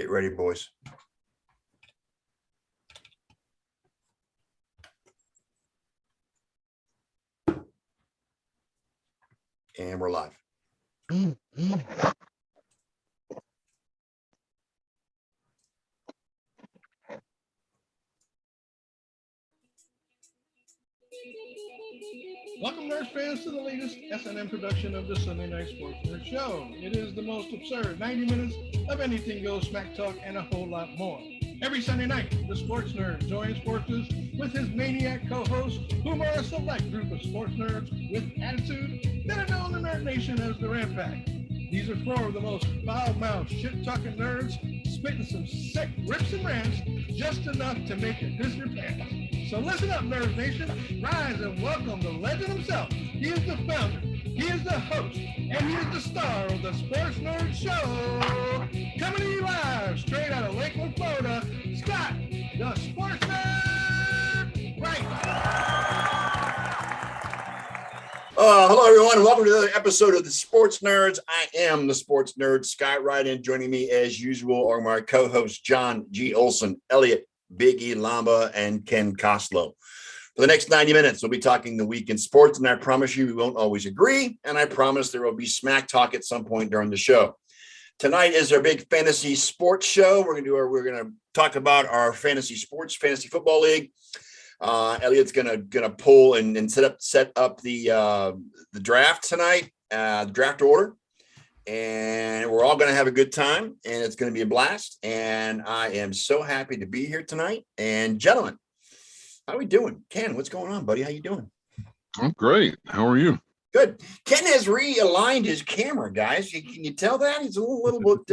Get ready, boys. And we're live. Welcome, Nerds fans, to the latest S&M production of the Sunday Night Sports Nerd Show. It is the most absurd 90 minutes of anything goes, smack talk, and a whole lot more. Every Sunday night, the sports nerd joins forces with his maniac co-hosts, whom are a select group of sports nerds with attitude that are known in Nerd Nation as the Rat Pack. These are four of the most foul-mouthed, shit-talking nerds, spitting some sick rips and rants, just enough to make you piss your pants. So listen up, Nerd Nation. Rise and welcome the legend himself. He is the founder, he is the host, and he is the star of the Sports Nerd Show. Coming to you live, straight out of Lakeland, Florida, Scott, the Sports Nerd. Right. Hello, everyone. Welcome to another episode of the Sports Nerds. I am the Sports Nerd, Scott Wright, and joining me as usual are my co-hosts, John G. Olson, Elliot Big E Lamba, and Ken Koslow. For the next 90 minutes, we'll be talking the week in sports, and I promise you we won't always agree, and I promise there will be smack talk at some point during the show. Tonight is our big fantasy sports show. We're going to talk about our fantasy football league. Elliot's gonna pull and set up the draft tonight, the draft order, and we're all gonna have a good time, and it's gonna be a blast. And I am so happy to be here tonight. And gentlemen, how are we doing? Ken, what's going on, buddy? How you doing? I'm great. How are you? Good. Ken has realigned his camera, guys. Can you tell that he's a little bit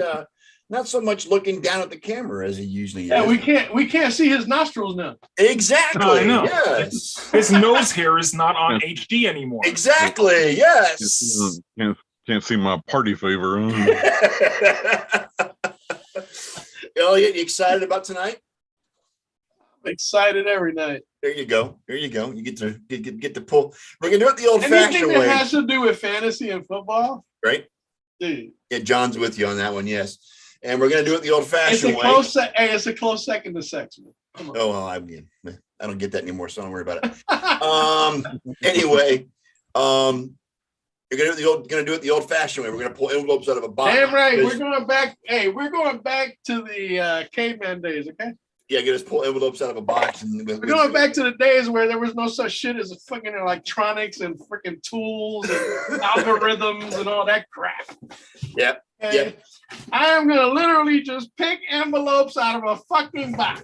not so much looking down at the camera as he usually is. Yeah, we can't see his nostrils now. Exactly. I know. Yes. His nose hair is not on HD anymore. Exactly. Yes. Can't see my party favor. Elliot, you excited about tonight? I'm excited every night. There you go. You get to pull. We're gonna do it the old-fashioned Anything that way, has to do with fantasy and football, right? dude. Yeah, John's with you on that one. Yes. And we're going to do it the old-fashioned way. It's a close second to sex. Come on. Oh, well, I don't get that anymore, so don't worry about it. Anyway, you're going to do it the oldfashioned way. We're going to pull envelopes out of a box. Damn right. We're going back. Hey, we're going back to the caveman days. Okay. Yeah, just pull envelopes out of a box. And we're going back to the days where there was no such shit as fucking electronics and freaking tools and algorithms and all that crap. Yep. Okay? Yep. I am going to literally just pick envelopes out of a fucking box.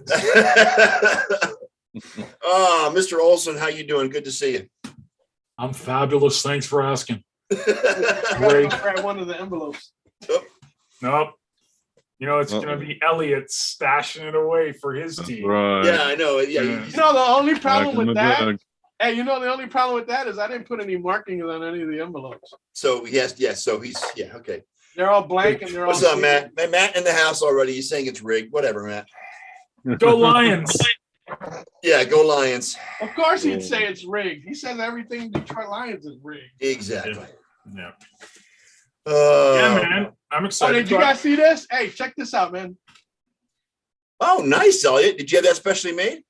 Oh, Mr. Olson, how you doing? Good to see you. I'm fabulous. Thanks for asking. Great. Grab one of the envelopes. Nope. You know, it's going to be Elliot stashing it away for his team. Right. Yeah, I know. Yeah. You know, the only problem with that, the only problem with that is I didn't put any markings on any of the envelopes. So, yes. So he's, okay. They're all blank and they're all. What's up, Matt? Matt in the house already. He's saying it's rigged. Whatever, Matt. Go Lions. Yeah, go Lions. Of course he'd say it's rigged. He says everything Detroit Lions is rigged. Exactly. Yeah. Yeah, man. I'm Oh, excited. did you guys see this? Hey, check this out, man. Oh, nice, Elliot. Did you have that specially made?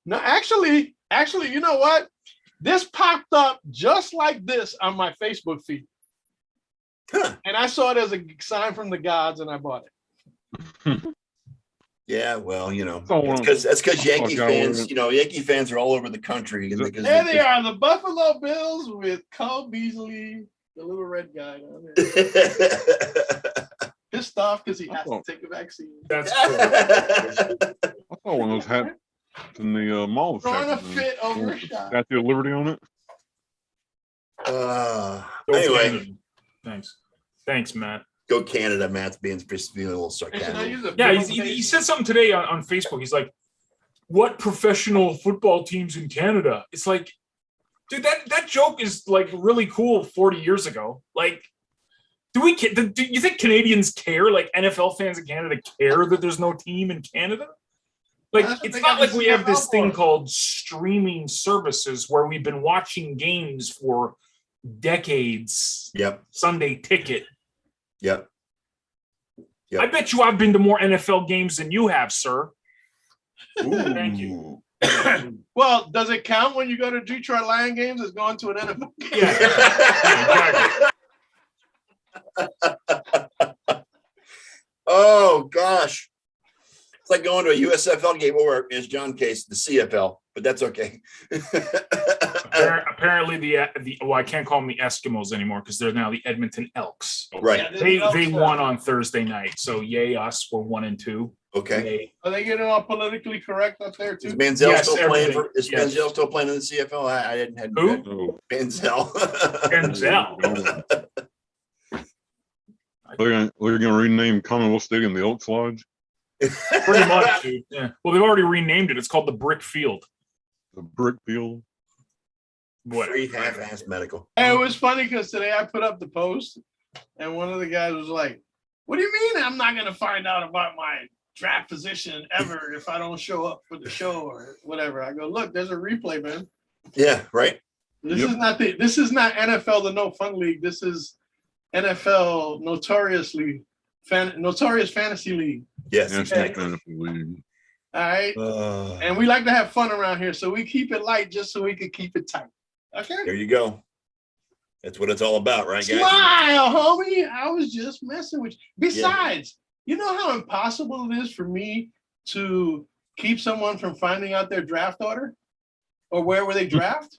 No, actually, you know what? This popped up just like this on my Facebook feed. Huh. And I saw it as a sign from the gods and I bought it. Yeah, well, that's because Yankee fans, Yankee fans are all over the country. There they are, the Buffalo Bills with Cole Beasley, the little red guy down there. Pissed off because he has to take a vaccine. That's cool. I saw one of those hats in the mall. Throwing a fit over a shot. Statue of Liberty on it. Anyway. Thanks, Matt. Go Canada. Matt's being a little sarcastic. Yeah, he said something today on Facebook. He's like, what professional football teams in Canada? It's like, dude, that joke is like really cool 40 years ago. Like, do you think Canadians care? Like NFL fans in Canada care that there's no team in Canada? Like, it's not like we have this thing called streaming services where we've been watching games for decades. Yep. Sunday Ticket. Yep. Yep. I bet you I've been to more NFL games than you have, sir. Thank you. Well, does it count when you go to Detroit Lion games as going to an NFL game? Yeah. Exactly. Oh gosh, it's like going to a USFL game, or as John case, the CFL, but that's okay. Apparently, I can't call them the Eskimos anymore because they're now the Edmonton Elks. Right. Yeah, They won on Thursday night, so yay us. We're 1-2. Okay. Yay. Are they getting all politically correct up there Is too? Manziel Yes, still playing everything. Is Yes. Manziel still playing in the CFL? I didn't have Who? No. Manziel. Denzel. They're gonna rename Commonwealth Stadium the Elks Lodge. Pretty much, dude. Yeah. Well, they've already renamed it. It's called the Brick Field. The brick field. What? Free half-ass medical. And it was funny because today I put up the post and one of the guys was like, "What do you mean I'm not going to find out about my draft position ever if I don't show up for the show or whatever?" I go, "Look, there's a replay, man. Yeah, right. This Yep. is not NFL, the No Fun League. This is NFL Notorious Fantasy League. Yes, National exactly. Fantasy League. All right. And we like to have fun around here, so we keep it light just so we can keep it tight. Okay. There you go. That's what it's all about, right, guys? Smile, homie. I was just messing with you. Besides, you know how impossible it is for me to keep someone from finding out their draft order or where were they draft?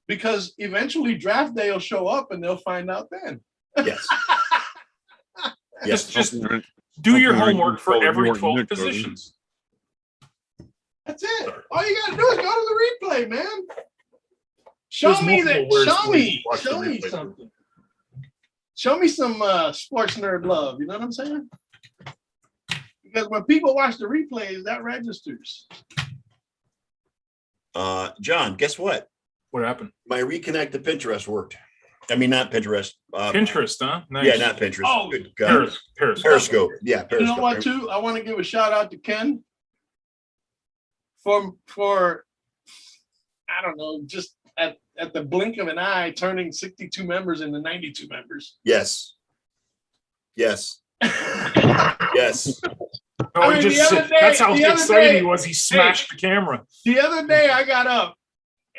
Because eventually draft day will show up and they'll find out then. Yes. Yes. Just do your homework for every 12 Knicks, positions. That's it. All you gotta do is go to the replay, man. Show There's me multiple that. ways to watch the Show me replay. something. Show me some sports nerd love. You know what I'm saying? Because when people watch the replays, that registers. John, guess what? What happened? My reconnect to Pinterest worked. I mean, not Pinterest. Pinterest, huh? Nice. Yeah, not Pinterest. Oh, Good God. Periscope. Periscope. Yeah, You Periscope. know what, too? I want to give a shout out to Ken for I don't know, just at the blink of an eye, turning 62 members into 92 members. Yes. Yes. Yes. No, I mean, he just the other that's day- how the other excited day- he was. He smashed the camera. The other day I got up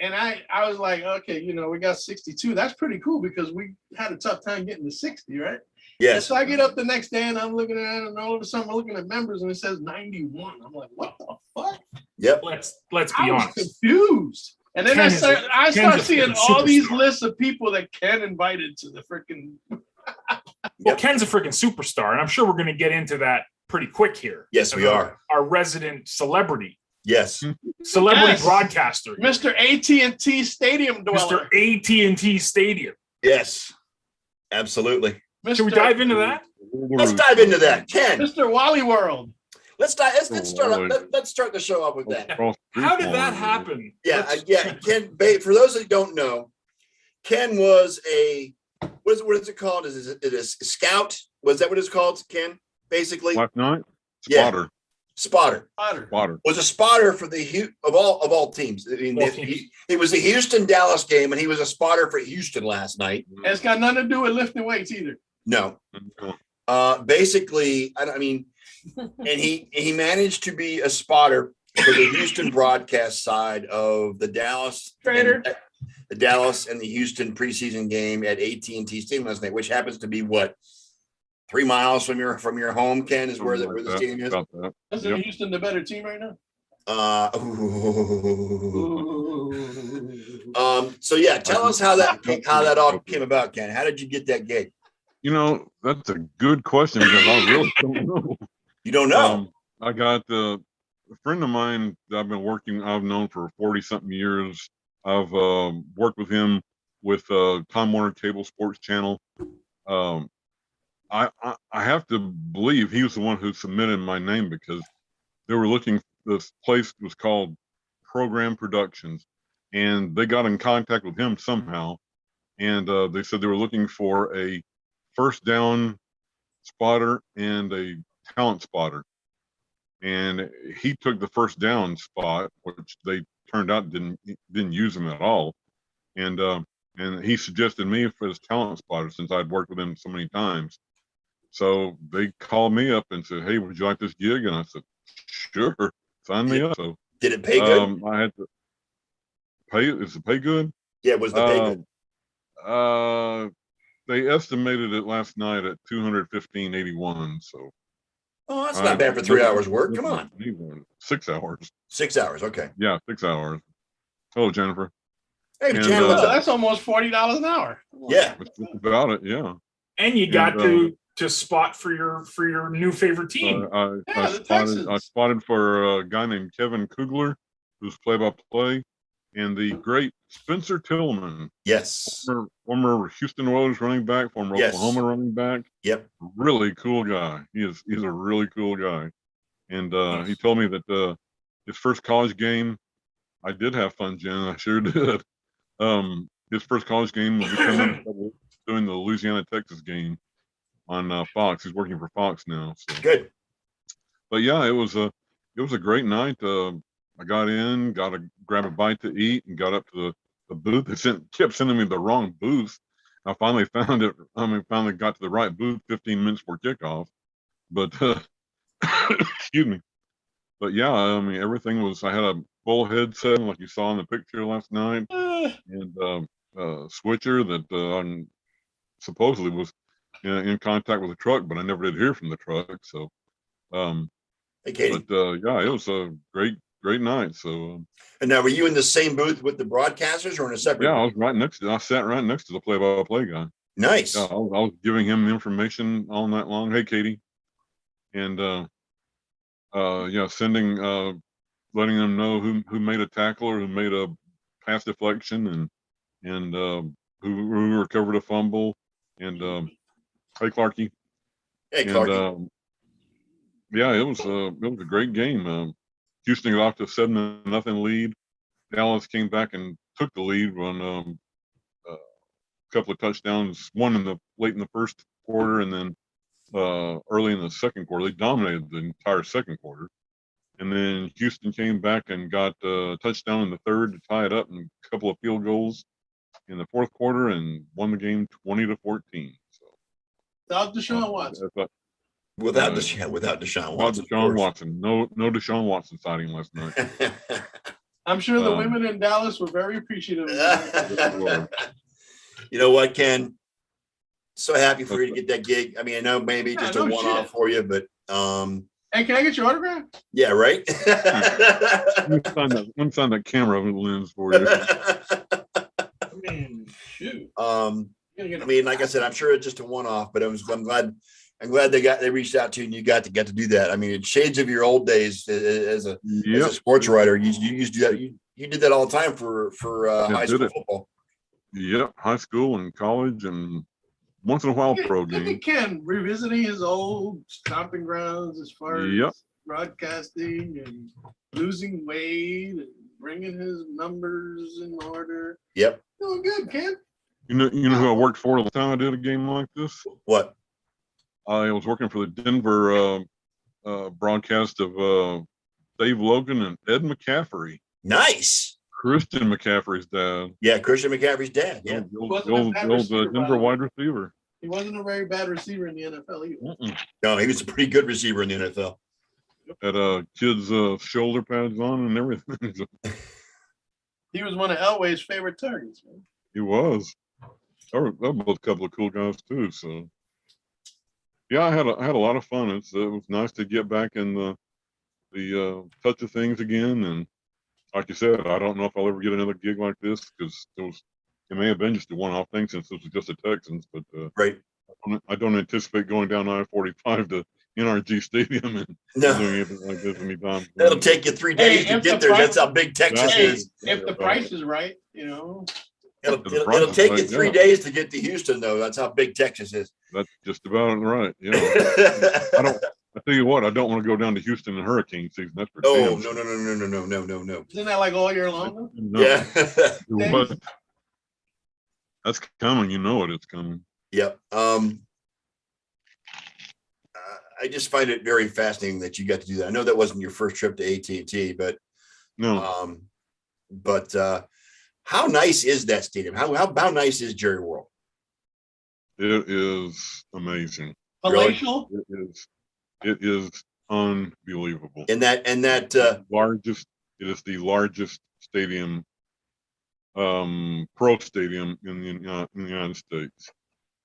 and I was like, okay, we got 62. That's pretty cool because we had a tough time getting to 60, right? And Yes. so I get up the next day and I'm looking at it and all of a sudden I'm looking at members and it says 91. I'm like, what the fuck? Yep. Let's I be was honest. confused. And then Ken I is start Ken's a seeing freaking all these superstar. lists of people that Ken invited to the freaking. Well, Ken's a freaking superstar, and I'm sure we're going to get into that pretty quick here. Yes, we are. Our resident celebrity Yes. Yes. broadcaster, Mr. AT&T Stadium dweller. Mr. AT&T Stadium. Yes. Absolutely. Should we dive into that? Let's dive into that. Ken, Mr. Wally World. let's start the show off with that. How did that happen? Yeah, Let's- Ken, for those that don't know, Ken was what is it called? Is it a scout? Was that what it's called, Ken? Basically, Last night, Yeah. spotter. Otter. Water. Was a spotter for of all teams. I mean, All teams. it was the Houston Dallas game, and he was a spotter for Houston last night. And it's got nothing to do with lifting weights either. No, basically, I mean, and he managed to be a spotter for the Houston broadcast side of the Dallas Trader. the Dallas and the Houston preseason game at AT&T Stadium last night, which happens to be what 3 miles from your home, Ken, is where the stadium is. About that. Isn't Yep. Houston the better team right now? So yeah, tell us how that all came about, Ken. How did you get that gig? That's a good question because I really don't know. You don't know. I got a friend of mine that I've known for 40 something years. I've worked with him with Time Warner Cable Sports Channel. I have to believe he was the one who submitted my name because they were looking. This place was called Program Productions, and they got in contact with him somehow, and they said they were looking for a first down spotter and a talent spotter, and he took the first down spot, which they turned out didn't use him at all, and he suggested me for his talent spotter since I'd worked with him so many times. So they called me up and said, "Hey, would you like this gig?" And I said, "Sure, sign me up." So Did it pay good? I had to pay. Is the pay good? Yeah, was the pay good? They estimated it last night at 215.81. So Oh, that's not bad for 3 hours work. Come on. 6 hours. 6 hours. Okay. Yeah, 6 hours. Hello, Jennifer. Hey, And, Jan, what's up? That's almost $40 an hour. Yeah. That's just about it. Yeah. And you got And, to spot for your new favorite team. I the Texans. spotted for a guy named Kevin Kugler, who's play-by-play, and the great Spencer Tillman, Yes. former Houston Oilers running back, former Yes. Oklahoma running back. Yep. Really cool guy. He's a really cool guy. And he told me that his first college game, I did have fun, Jen. I sure did. His first college game will be coming up doing the Louisiana-Texas game on Fox. He's working for Fox now. So. Good. But yeah, it was a great night. I got in, got to grab a bite to eat, and got up to the booth. They kept sending me the wrong booth. I finally found it. Finally got to the right booth 15 minutes before kickoff. But excuse me. But yeah, everything was. I had a full headset like you saw in the picture last night, and switcher that supposedly was in contact with the truck, but I never did hear from the truck. So, Hey, Katie. but yeah, it was a great night. So, And now, were you in the same booth with the broadcasters or in a separate? yeah, booth? I sat right next to the play-by-play guy. Nice. Yeah, I was giving him information all night long. Hey, Katie, and sending, letting them know who made a tackle or who made a pass deflection, and who recovered a fumble, and hey, Clarky. Hey, And Clark. yeah, it was a great game. Houston got off to a 7-0 lead. Dallas came back and took the lead on a couple of touchdowns, one late in the first quarter, and then early in the second quarter. They dominated the entire second quarter. And then Houston came back and got a touchdown in the third to tie it up, and a couple of field goals in the fourth quarter, and won the game 20-14. So Without Deshaun Watson. Without Deshaun Watson. Deshaun Watson. No Deshaun Watson sighting last night. I'm sure the women in Dallas were very appreciative. You know what, Ken? So happy for you to get that gig. I mean, I know maybe just a one-off for you, but hey, can I get your autograph? yeah, right. Let me find that camera lens for you. I mean, shoot. I mean, like I said, I'm sure it's just a one-off, but I'm glad they reached out to you and you got to do that. I mean, it's shades of your old days as a sports writer. You used to do that. You did that all the time for high school football. Yep, high school and college, and once in a while pro game. Ken revisiting his old stomping grounds as far as broadcasting and losing weight and bringing his numbers in order. Yep. Doing good, Ken. You know who I worked for the time I did a game like this? What? I was working for the Denver broadcast of Dave Logan and Ed McCaffrey. Nice. Christian McCaffrey's dad. Yeah, Christian McCaffrey's dad. Yeah. The old Denver wide receiver. He wasn't a very bad receiver in the NFL either. No, he was a pretty good receiver in the NFL. Had kids' shoulder pads on and everything. He was one of Elway's favorite targets, man. He was. They were both a couple of cool guys too. So yeah, I had a lot of fun. It was nice to get back in the touch of things again. And like you said, I don't know if I'll ever get another gig like this, because it may have been just a one-off thing since this was just the Texans. But right. I don't anticipate going down I-45 to NRG Stadium and doing anything like this anytime. That'll take you 3 days to get there. That's how big Texas is. If the price is right, It'll take you 3 days to get to Houston, though. That's how big Texas is. That's just about right. Yeah. I tell you what, I don't want to go down to Houston in hurricane season. That's for no. Isn't that like all year long? No. Yeah. But that's coming. You know it. It's coming. Yep. I just find it very fascinating that you got to do that. I know that wasn't your first trip to AT&T, but no. How nice is that stadium? How nice is Jerry World? It is amazing. Palatial. It is unbelievable. And that Largest. It is the largest stadium, pro stadium in the United States.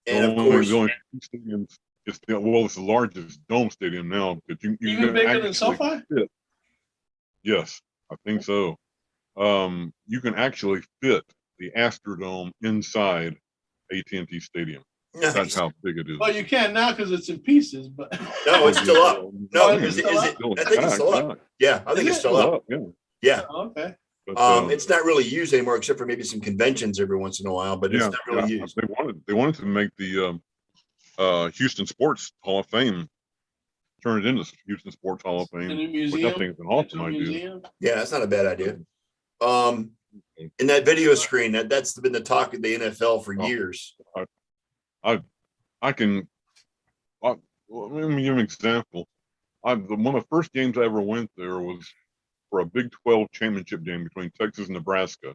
and of course, The only two stadiums. It's the largest dome stadium now. But you Even can bigger than actually SoFi? fit. Yes, I think so. You can actually fit the Astrodome inside AT&T Stadium. That's nice. how big it is. Well, you can now because it's in pieces, but No, it's still up. No, Oh, is it's still it? up? I think it's still up. Yeah, I think it's still up. Yeah. Yeah. Oh, okay. But, It's not really used anymore, except for maybe some conventions every once in a while, but it's not really used. They wanted to make the Houston Sports Hall of Fame, turn it into Houston Sports Hall of Fame, In a which museum. I think is an awesome idea. Yeah, that's not a bad idea. In that video screen, that's been the talk of the NFL for years. I can. Let me give an example. One of the first games I ever went there was for a Big 12 championship game between Texas and Nebraska.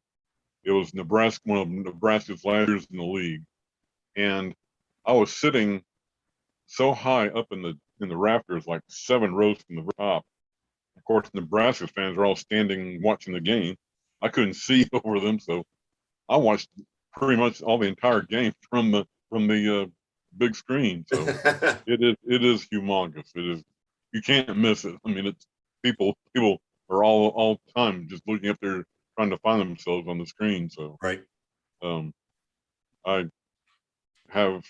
It was Nebraska, one of Nebraska's last years in the league, and I was sitting so high up in the rafters, like 7 rows from the top. Of course, Nebraska fans were all standing watching the game. I couldn't see over them, so I watched pretty much all the entire game from the big screen. So it is humongous. It is, you can't miss it. I mean, it's people are all the time just looking up there trying to find themselves on the screen. So Right. I have,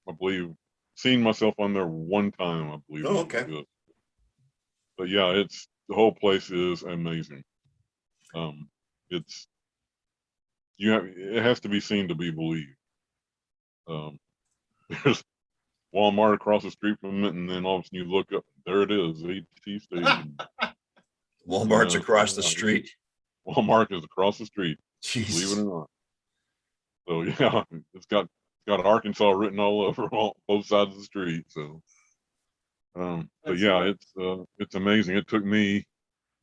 I believe, seen myself on there one time, I believe. Oh, okay. But yeah, the whole place is amazing. It has to be seen to be believed. There's Walmart across the street from it, and then all of a sudden you look up, there it is, AT&T Stadium. Walmart's across the street. Walmart is across the street. Jeez. Believe it or not. So yeah, it's got Arkansas written all over both sides of the street. So, but yeah, it's amazing. It took me,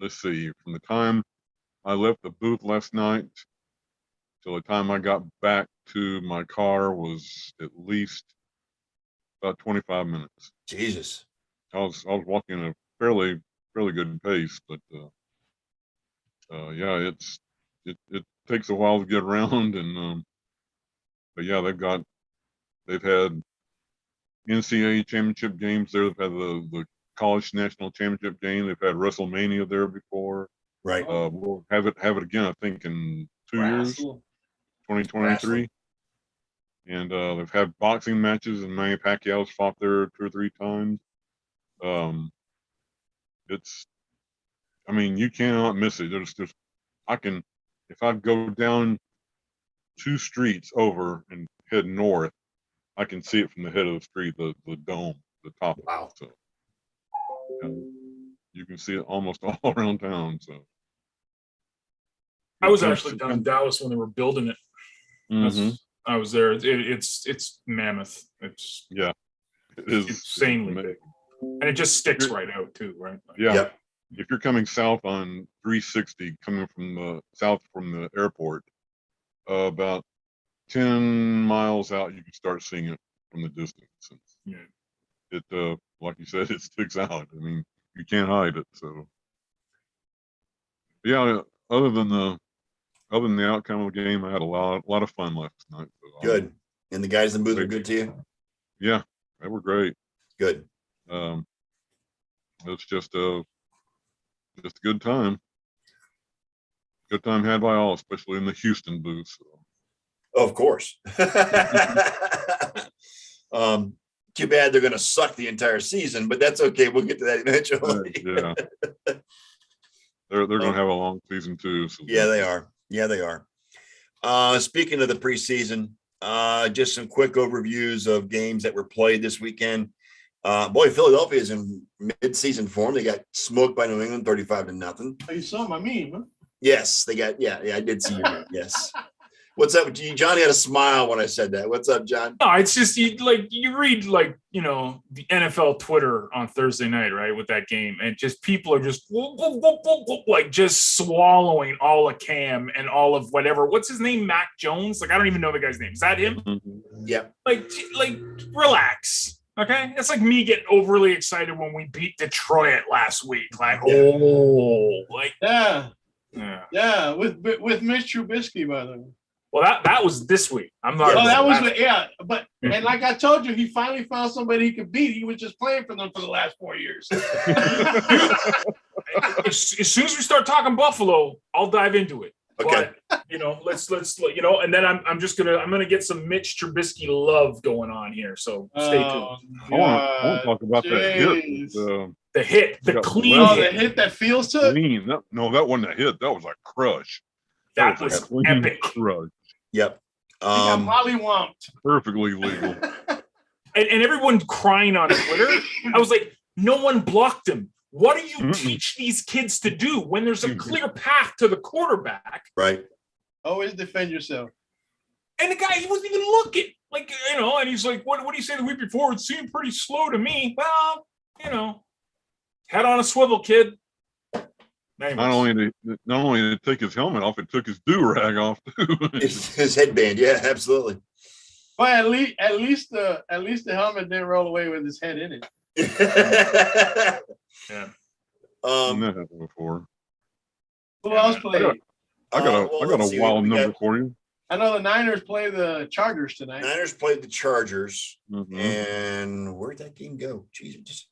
let's see, from the time I left the booth last night till the time I got back to my car was at least about 25 minutes. Jesus. I was walking at a fairly good pace, but yeah, it takes a while to get around, and but yeah, they've had NCAA championship games there. They've had the college national championship game. They've had WrestleMania there before. Right. We'll have it again, I think, in 2 years, 2023. And they've had boxing matches, and Manny Pacquiao's fought there 2 or 3 times. I mean, you cannot miss it. If I go down 2 streets over and head north, I can see it from the head of the street, the dome, the top. Wow. So you can see it almost all around town. So I was actually down in Dallas when they were building it. Mhm. I was there. It's mammoth. It's Yeah, it is insanely amazing. big, and it just sticks right out too, right? Like, Yeah. Yep. If you're coming south on 360, coming from south from the airport, about 10 miles out, you can start seeing it from the distance. Yeah. It, like you said, it sticks out. I mean, you can't hide it. So, yeah. Other than the outcome of the game, I had a lot of fun last night. So Good. And the guys in the booth were good to you? Yeah, they were great. Good. It's just a good time. Good time had by all, especially in the Houston booth. So. Of course. Too bad they're going to suck the entire season, but that's okay. We'll get to that eventually. Yeah. They're going to have a long season too. So. Yeah, they are. Yeah, they are. Speaking of the preseason, just some quick overviews of games that were played this weekend. Boy, Philadelphia is in mid-season form. They got smoked by New England, 35-0. Oh, you saw my meme, huh? Yes, they got. Yeah, I did see you. Yes. What's up with you? Johnny had a smile when I said that. What's up, John? No, it's just you read the NFL Twitter on Thursday night, right, with that game, and just people are just like just swallowing all of Cam and all of whatever. What's his name? Mac Jones? Like, I don't even know the guy's name. Is that him? Mm-hmm. Yeah. Like relax. Okay, it's like me getting overly excited when we beat Detroit last week. Like, Yeah. Yeah, with Mitch Trubisky, by the way. Well, that was this week. I'm not. Yeah, Oh, that was last- but and like I told you, he finally found somebody he could beat. He was just playing for them for the last 4 years. as soon as we start talking Buffalo, I'll dive into it. Okay. But, let's and then I'm gonna get some Mitch Trubisky love going on here. So stay tuned. I want to talk about that hit. The hit, the got clean left. The hit. hit that Fields took. Clean. That wasn't a hit. That was a crush. That was was a clean epic. crush. Yep. He got mollywomped. Perfectly legal. And everyone crying on Twitter. I was like, no one blocked him. What do you teach these kids to do when there's a clear path to the quarterback? Right. Always defend yourself. And the guy, he wasn't even looking. Like, and he's like, what do you say the week before? It seemed pretty slow to me. Well, head on a swivel, kid. Anyways. Not only did it take his helmet off, it took his do-rag off too. His headband. Yeah, absolutely. But at least the helmet didn't roll away with his head in it. Yeah. Seen that happen before. Who else played? I got let's a see wild what we number got. for you. I know the Niners play the Chargers tonight. Niners played the Chargers, Mhm. and where'd that game go? Jesus.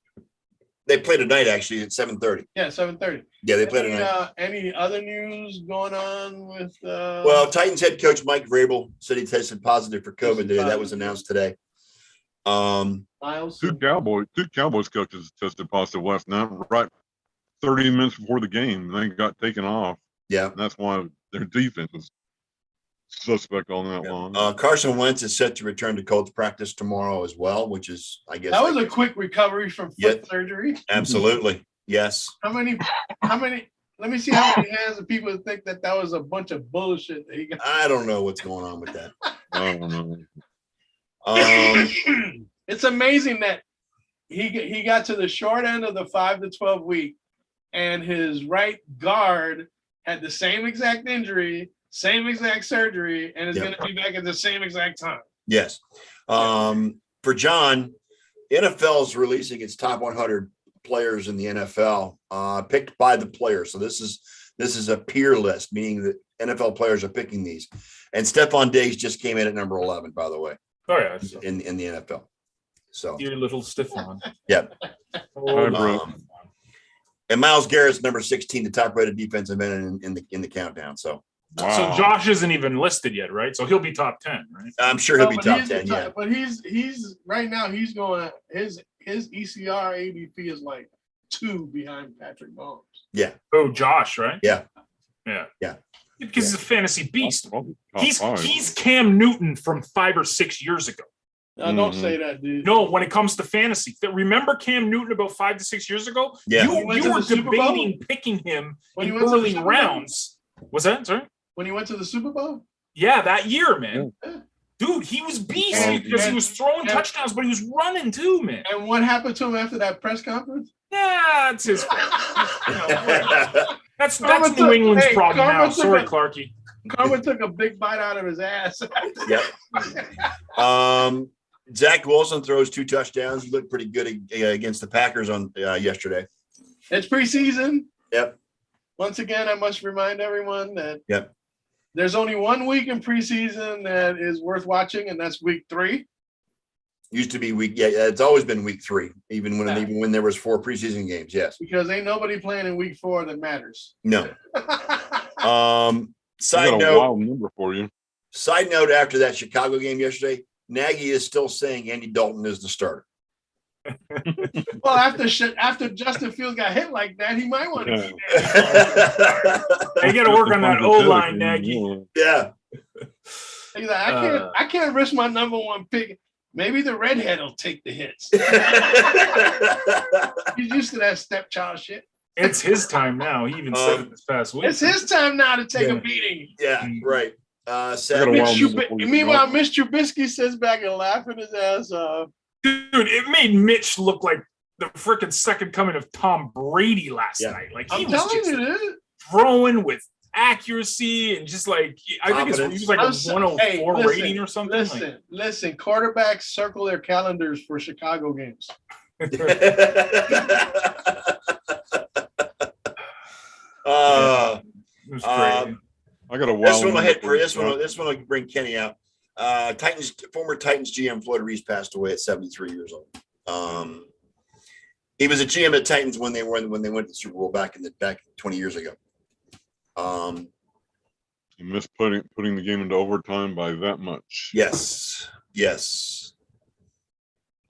They played tonight actually at 7:30. Yeah, 7:30. Yeah, they played tonight. Any other news going on with? Well, Titans head coach Mike Vrabel said he tested positive for COVID today. That was announced today. Miles. Two Cowboys coaches tested positive last night, right 30 minutes before the game. They got taken off. Yeah. And that's why their defense was suspect all night long. Carson Wentz is set to return to Colts practice tomorrow as well, which is, I guess, That was a quick recovery from foot surgery. absolutely yes. How many? Let me see how many hands of people think that was a bunch of bullshit that he got. I don't know what's going on with that. I don't know. It's amazing that he got to the short end of the 5 to 12 week, and his right guard had the same exact injury, same exact surgery, and is going to be back at the same exact time. Yes. For John, NFL is releasing its top 100 players in the NFL, picked by the players. So this is a peer list, meaning that NFL players are picking these. And Stephon Diggs just came in at number 11, by the way, Oh, yeah. in the NFL. So, Dear little Stephon. yep. Hi, bro. And Myles Garrett's number 16, the top rated defensive end in the countdown. So, Wow. So Josh isn't even listed yet, right? So he'll be top 10, right? I'm sure he'll be but top he's 10. Yeah. But he's right now he's going his ECR ADP is like 2 behind Patrick Mahomes. Yeah. Oh, Josh, right? Yeah. Yeah. Yeah. Because he's a fantasy beast. Top He's five. Cam Newton from 5 or 6 years ago. Now, don't say that, dude. No, when it comes to fantasy, remember Cam Newton about 5 to 6 years ago? Yeah. He went You to were the Super Bowl? debating picking him When he in went to the early Super Bowl? rounds. Was that sorry? When he went to the Super Bowl? Yeah, that year, man. Yeah. Dude, he was beast And- because he and- was throwing and- touchdowns, but he was running too, man. And what happened to him after that press conference? Yeah, it's his fault. That's Karma New took- England's hey, problem Karma now. took Sorry, a- Clarky. Karma took a big bite out of his ass. Yep. Zach Wilson throws 2 touchdowns. He looked pretty good against the Packers on yesterday. It's preseason. Yep. Once again, I must remind everyone that Yep. there's only 1 week in preseason that is worth watching, and that's week 3. Used to be week. Yeah, it's always been week 3, even when Yeah. there was 4 preseason games. Yes. Because ain't nobody playing in week 4 that matters. No. I Side got a note. wild number for you. Side note. After that Chicago game yesterday, Nagy is still saying Andy Dalton is the starter. Well, after Justin Fields got hit like that, he might want to Yeah. be there. They got to work on that O line, Nagy. Yeah. He's like, I can't risk my number 1 pick. Maybe the redhead will take the hits. He's used to that stepchild shit. It's his time now. He even said it this past week. It's his time now to take Yeah. a beating. Yeah. Right. I got Sad. a Mitch wild number Trub- for you. Meanwhile, Mr. Trubisky sits back and laughing his ass off. Dude, it made Mitch look like the freaking second coming of Tom Brady last Yeah. night. Like he I'm was telling just you, dude. throwing with accuracy and just like I think it's Confidence. he was like a 104 rating or something. Listen. Quarterbacks circle their calendars for Chicago games. It was great. I got a This wild one will hit for this this one will bring Kenny out. Former Titans GM Floyd Reese passed away at 73 years old. He was a GM at Titans when they went to the Super Bowl back 20 years ago. He missed putting the game into overtime by that much. Yes.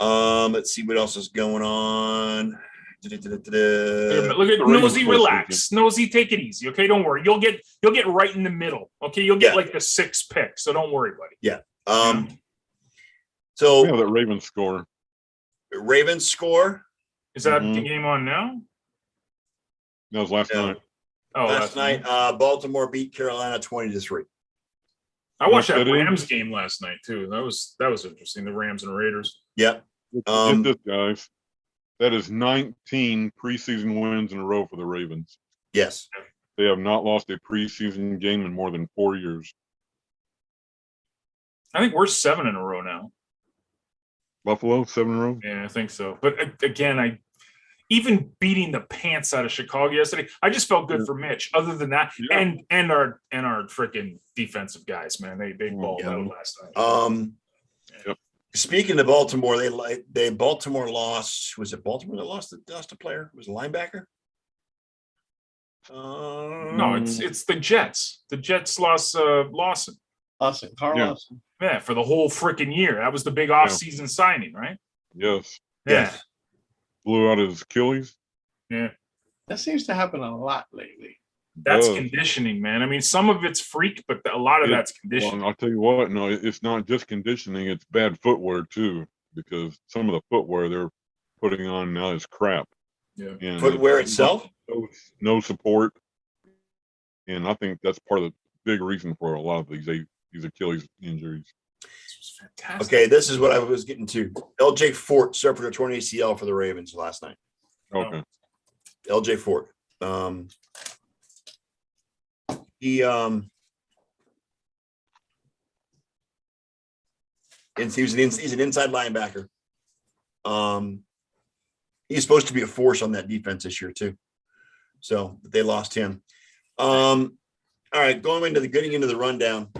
Let's see what else is going on. Look at Nosy, relax. Nosy, take it easy. Okay, don't worry. You'll get right in the middle. Okay, you'll get like the 6th pick. So don't worry, buddy. Yeah. So that Ravens score. Ravens score. Is that the game on now? That was last night. Oh, last night. Baltimore beat Carolina 20-3. I watched that Rams game last night too. That was interesting. The Rams and Raiders. Yeah. Get this, guys. That is 19 preseason wins in a row for the Ravens. Yes. They have not lost a preseason game in more than 4 years. I think we're 7 in a row now. Buffalo, 7 in a row? Yeah, I think so. But again, even beating the pants out of Chicago yesterday, I just felt good for Mitch. Other than that, and our freaking defensive guys, man, they balled out last night. Speaking of Baltimore, Baltimore lost. Was it Baltimore that lost a player? Was it a linebacker? No, it's the Jets. The Jets lost Lawson. Carl Lawson. Yeah, for the whole freaking year. That was the big offseason signing, right? Yes. Yeah. Blew out his Achilles. Yeah. That seems to happen a lot lately. That's conditioning, man. I mean, some of it's freak, but a lot of that's conditioning. Well, I'll tell you what, no, it's not just conditioning, it's bad footwear too, because some of the footwear they're putting on now is crap. Yeah. And footwear itself? No support. And I think that's part of the big reason for a lot of these Achilles injuries. This was fantastic. Okay, this is what I was getting to. LJ Fort suffered a torn ACL for the Ravens last night. Okay. LJ Fort. He's an inside linebacker. He's supposed to be a force on that defense this year too. So they lost him. All right, getting into the rundown.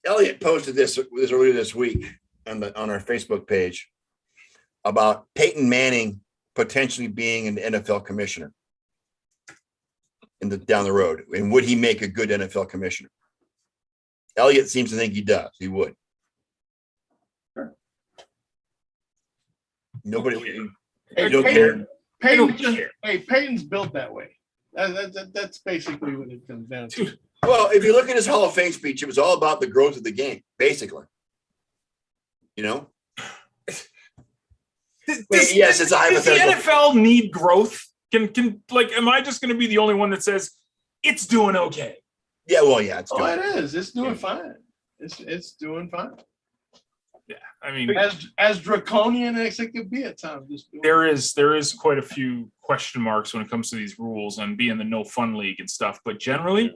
Elliot posted this earlier this week on our Facebook page about Peyton Manning potentially being an NFL commissioner down the road, and would he make a good NFL commissioner? Elliot seems to think he does. He would. Sure. Nobody. Hey, don't care. Peyton's built that way. That's basically what it comes down to. Well, if you look at his Hall of Fame speech, it was all about the growth of the game, basically. You know? Yes, it's a hypothetical. Does the NFL need growth? Am I just going to be the only one that says it's doing okay? Yeah, well, yeah, it's doing. It is. It's doing fine. It's doing fine. Yeah, I mean, as draconian as it could be at times. There is quite a few question marks when it comes to these rules and being the no fun league and stuff. But generally,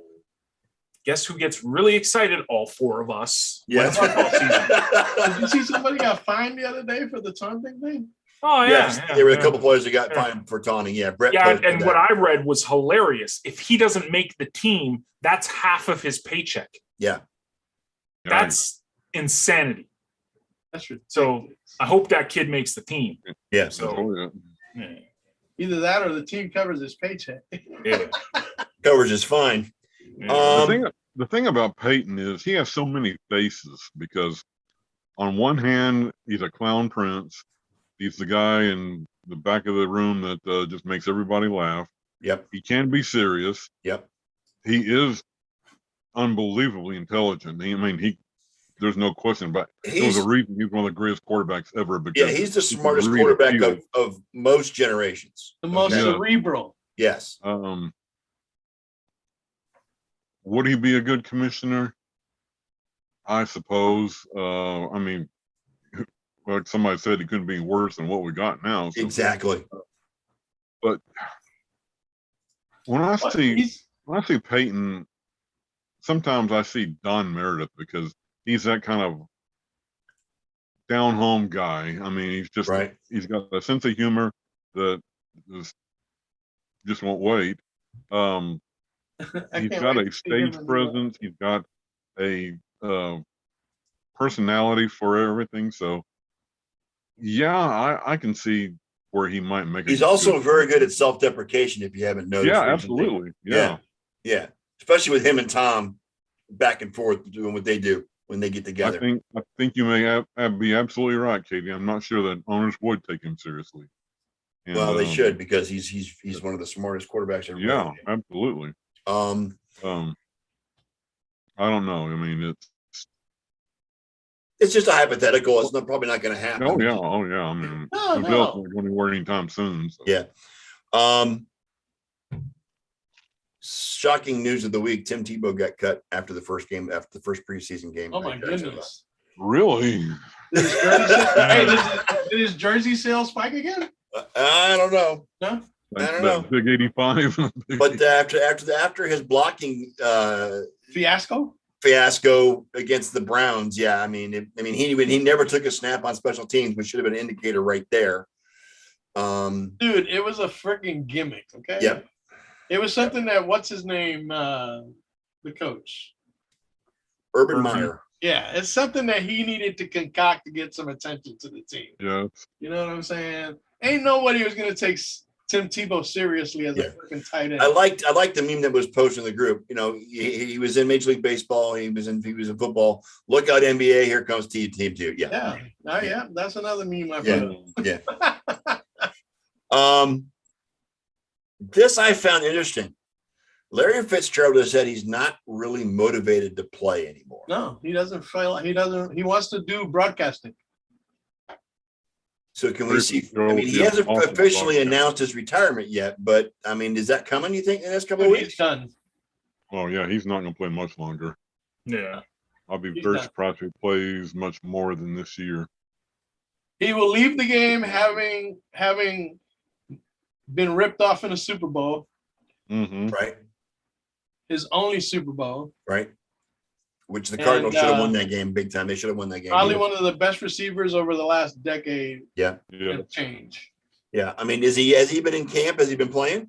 guess who gets really excited? All 4 of us. Yeah. Did you see somebody got fined the other day for the taunting thing? Oh yeah, yes, there were a couple players that got fined for taunting. Yeah, Brett. Yeah, and what I read was hilarious. If he doesn't make the team, that's half of his paycheck. Yeah, that's insanity. That's ridiculous. So I hope that kid makes the team. Yeah. So either that or the team covers his paycheck. Yeah. Coverage is fine. The thing about Peyton is he has so many faces, because on one hand he's a clown prince. He's the guy in the back of the room that just makes everybody laugh. Yep. He can be serious. Yep. He is unbelievably intelligent. There's no question about it. There's a reason he's one of the greatest quarterbacks ever. Because he's the smartest quarterback of most generations. The most cerebral. Yes. Would he be a good commissioner? I suppose. Like somebody said, he couldn't be worse than what we got now. So. Exactly. But when I see When I see Peyton, sometimes I see Don Meredith because he's that kind of down home guy. I mean, Right. he's got a sense of humor that is, just won't wait. He's got a stage presence. He's got a personality for everything. So, yeah, I can see where he might make. He's also very good at self-deprecation. If you haven't noticed, yeah, recently. absolutely, yeah, especially with him and Tom back and forth doing what they do when they get together. I think you may be absolutely right, Katie. I'm not sure that owners would take him seriously. And, well, they should, because he's one of the smartest quarterbacks ever. Yeah, absolutely. I don't know. I mean, it's just a hypothetical. It's probably not going to happen. Oh yeah. I mean, No. not going anywhere anytime soon. So. Yeah. Shocking news of the week: Tim Tebow got cut after the first preseason game. Oh my goodness! Really? Did his jersey sales spike again? I don't know. No, I don't know. Big 85. But after his blocking fiasco against the Browns, yeah. I mean, he never took a snap on special teams, which should have been an indicator right there. Dude, it was a freaking gimmick. Okay. Yeah. It was something that what's his name, the coach, Urban Meyer. Yeah, it's something that he needed to concoct to get some attention to the team. Yeah. You know what I'm saying? Ain't nobody was gonna take Tim Tebow seriously as a freaking tight end. I liked the meme that was posted in the group. You know, he was in Major League Baseball. He was in football. Look out, NBA! Here comes Team 2. Yeah. Yeah. That's another meme I put. Yeah. This I found interesting. Larry Fitzgerald has said he's not really motivated to play anymore. No, he doesn't feel. He wants to do broadcasting. So can we see? I mean, he hasn't officially announced his retirement yet, but I mean, is that coming? You think in the next couple of weeks? He's done. Oh yeah, he's not going to play much longer. Yeah, I'll be very surprised if he plays much more than this year. He will leave the game having been ripped off in a Super Bowl. Mm-hmm. Right. His only Super Bowl. Right. Which the Cardinals should have won that game big time. They should have won that game. Probably one of the best receivers over the last decade. Yeah. Change. Yeah. I mean, has he been in camp? Has he been playing?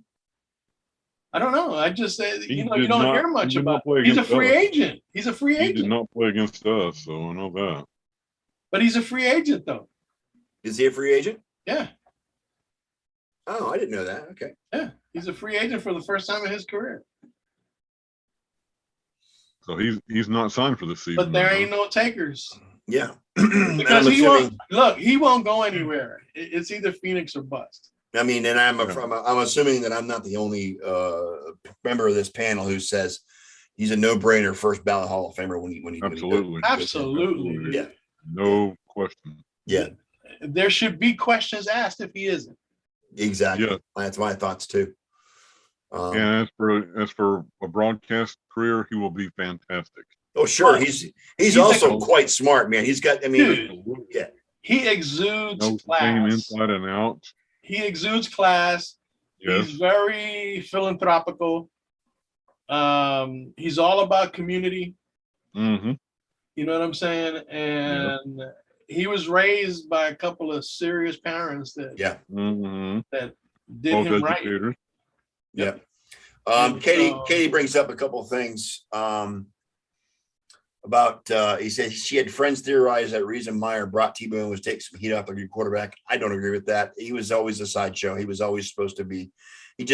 I don't know. I just say, you don't hear much about him. He's a free agent. He's a free agent. He did not play against us, so I know that. But he's a free agent, though. Is he a free agent? Yeah. Oh, I didn't know that. Okay. Yeah. He's a free agent for the first time in his career. So he's not signed for the season. But there ain't no takers. Yeah. Because he won't go anywhere. It's either Phoenix or bust. I mean, and I'm assuming that I'm not the only member of this panel who says he's a no-brainer first ballot Hall of Famer when he absolutely. Yeah. No question. Yeah. There should be questions asked if he isn't. Exactly. Yeah. That's my thoughts too. And as for a broadcast career, he will be fantastic. Oh, sure. He's also quite smart, man. He's got. I mean, yeah. He exudes class. Game inside and out. He exudes class. Yes. He's very philanthropical. He's all about community. Mm-hmm. You know what I'm saying? And he was raised by a couple of serious parents that that did both him educators. right. Yep. Katie brings up a couple of things about he said she had friends theorize that reason Meyer brought Tebow in was take some heat off the quarterback. I don't agree with that. He was always a sideshow. He was always supposed to be. He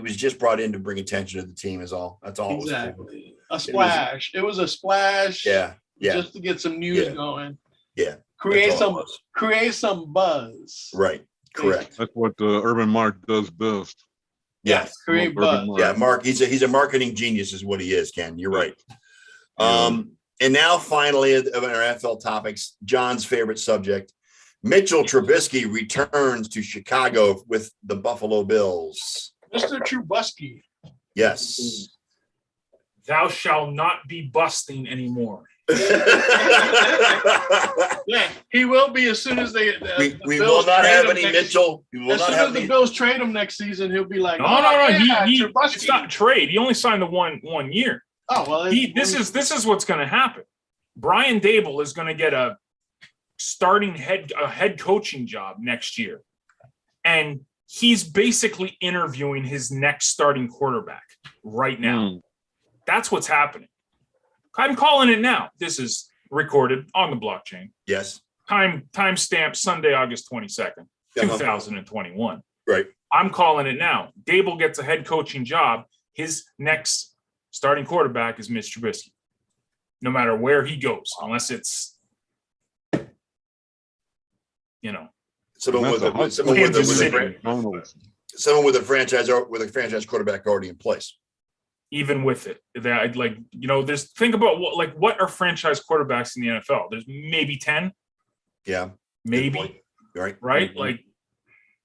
was just brought in to bring attention to the team. Is all. That's all. Exactly. A splash. It was a splash. Yeah. Just to get some news going. Yeah. Create some buzz. Right. Correct. That's what Urban Meyer does best. Yes. Create buzz. Yeah. Mark. He's a marketing genius, is what he is. Ken, you're right. And now, finally, of our NFL topics, John's favorite subject: Mitchell Trubisky returns to Chicago with the Buffalo Bills. Mr. Trubisky. Yes. Thou shalt not be busting anymore. Yeah, he will be as soon as they. We will not have any Mitchell. We will As not soon have as the any. Bills trade him next season, he'll be like, No. Yeah, It's Trubisky." not a trade. He only signed the one year. Oh well, This is what's going to happen. Brian Dable is going to get a head coaching job next year, and he's basically interviewing his next starting quarterback right now. That's what's happening. I'm calling it now. This is recorded on the blockchain. Yes. Timestamp Sunday, August 22nd, 2021. Right. I'm calling it now. Dable gets a head coaching job. His next starting quarterback is Mitch Trubisky. No matter where he goes, unless it's, Someone with a franchise quarterback already in place. even with it, that there's think about what are franchise quarterbacks in the NFL? There's maybe 10. Yeah. Maybe. Right. Right.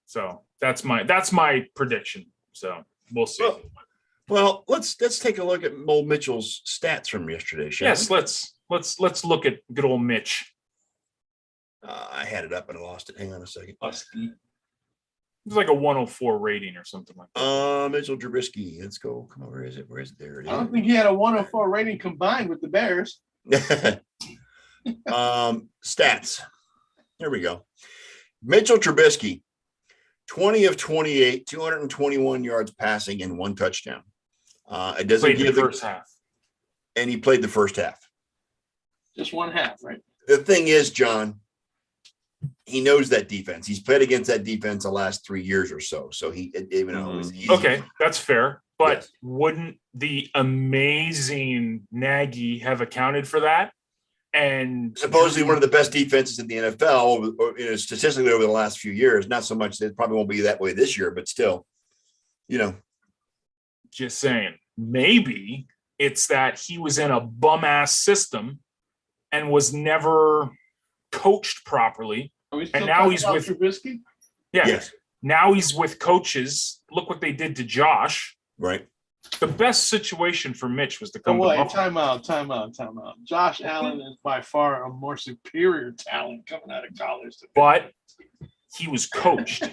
So that's my prediction. So we'll see. Well, let's take a look at Mo Mitchell's stats from yesterday, shall Yes, we? let's look at good old Mitch. I had it up and I lost it. Hang on a second. It's like a 104 rating or something like that. Mitchell Trubisky. Let's go. Come on, where is it? There it I don't think he had a 104 rating combined with the Bears. is. Stats. Here we go. Mitchell Trubisky, 20 of 28, 221 yards passing and 1 touchdown. It doesn't Played give the first half. and he played the first half. Just one half, right? The thing is, John, he knows that defense. He's played against that defense the last 3 years or so. So it's easy. Okay, that's fair. But Yes. wouldn't the amazing Nagy have accounted for that? And Supposedly one of the best defenses in the NFL, statistically over the last few years. Not so much. It probably won't be that way this year, but still, just saying, maybe it's that he was in a bum ass system and was never coached properly. And now he's with Trubisky. Yeah. Yes. Now he's with coaches. Look what they did to Josh. Right. The best situation for Mitch was to Oh, come to wait, Buffalo. time out. Josh Allen is by far a more superior talent coming out of college. But he was coached.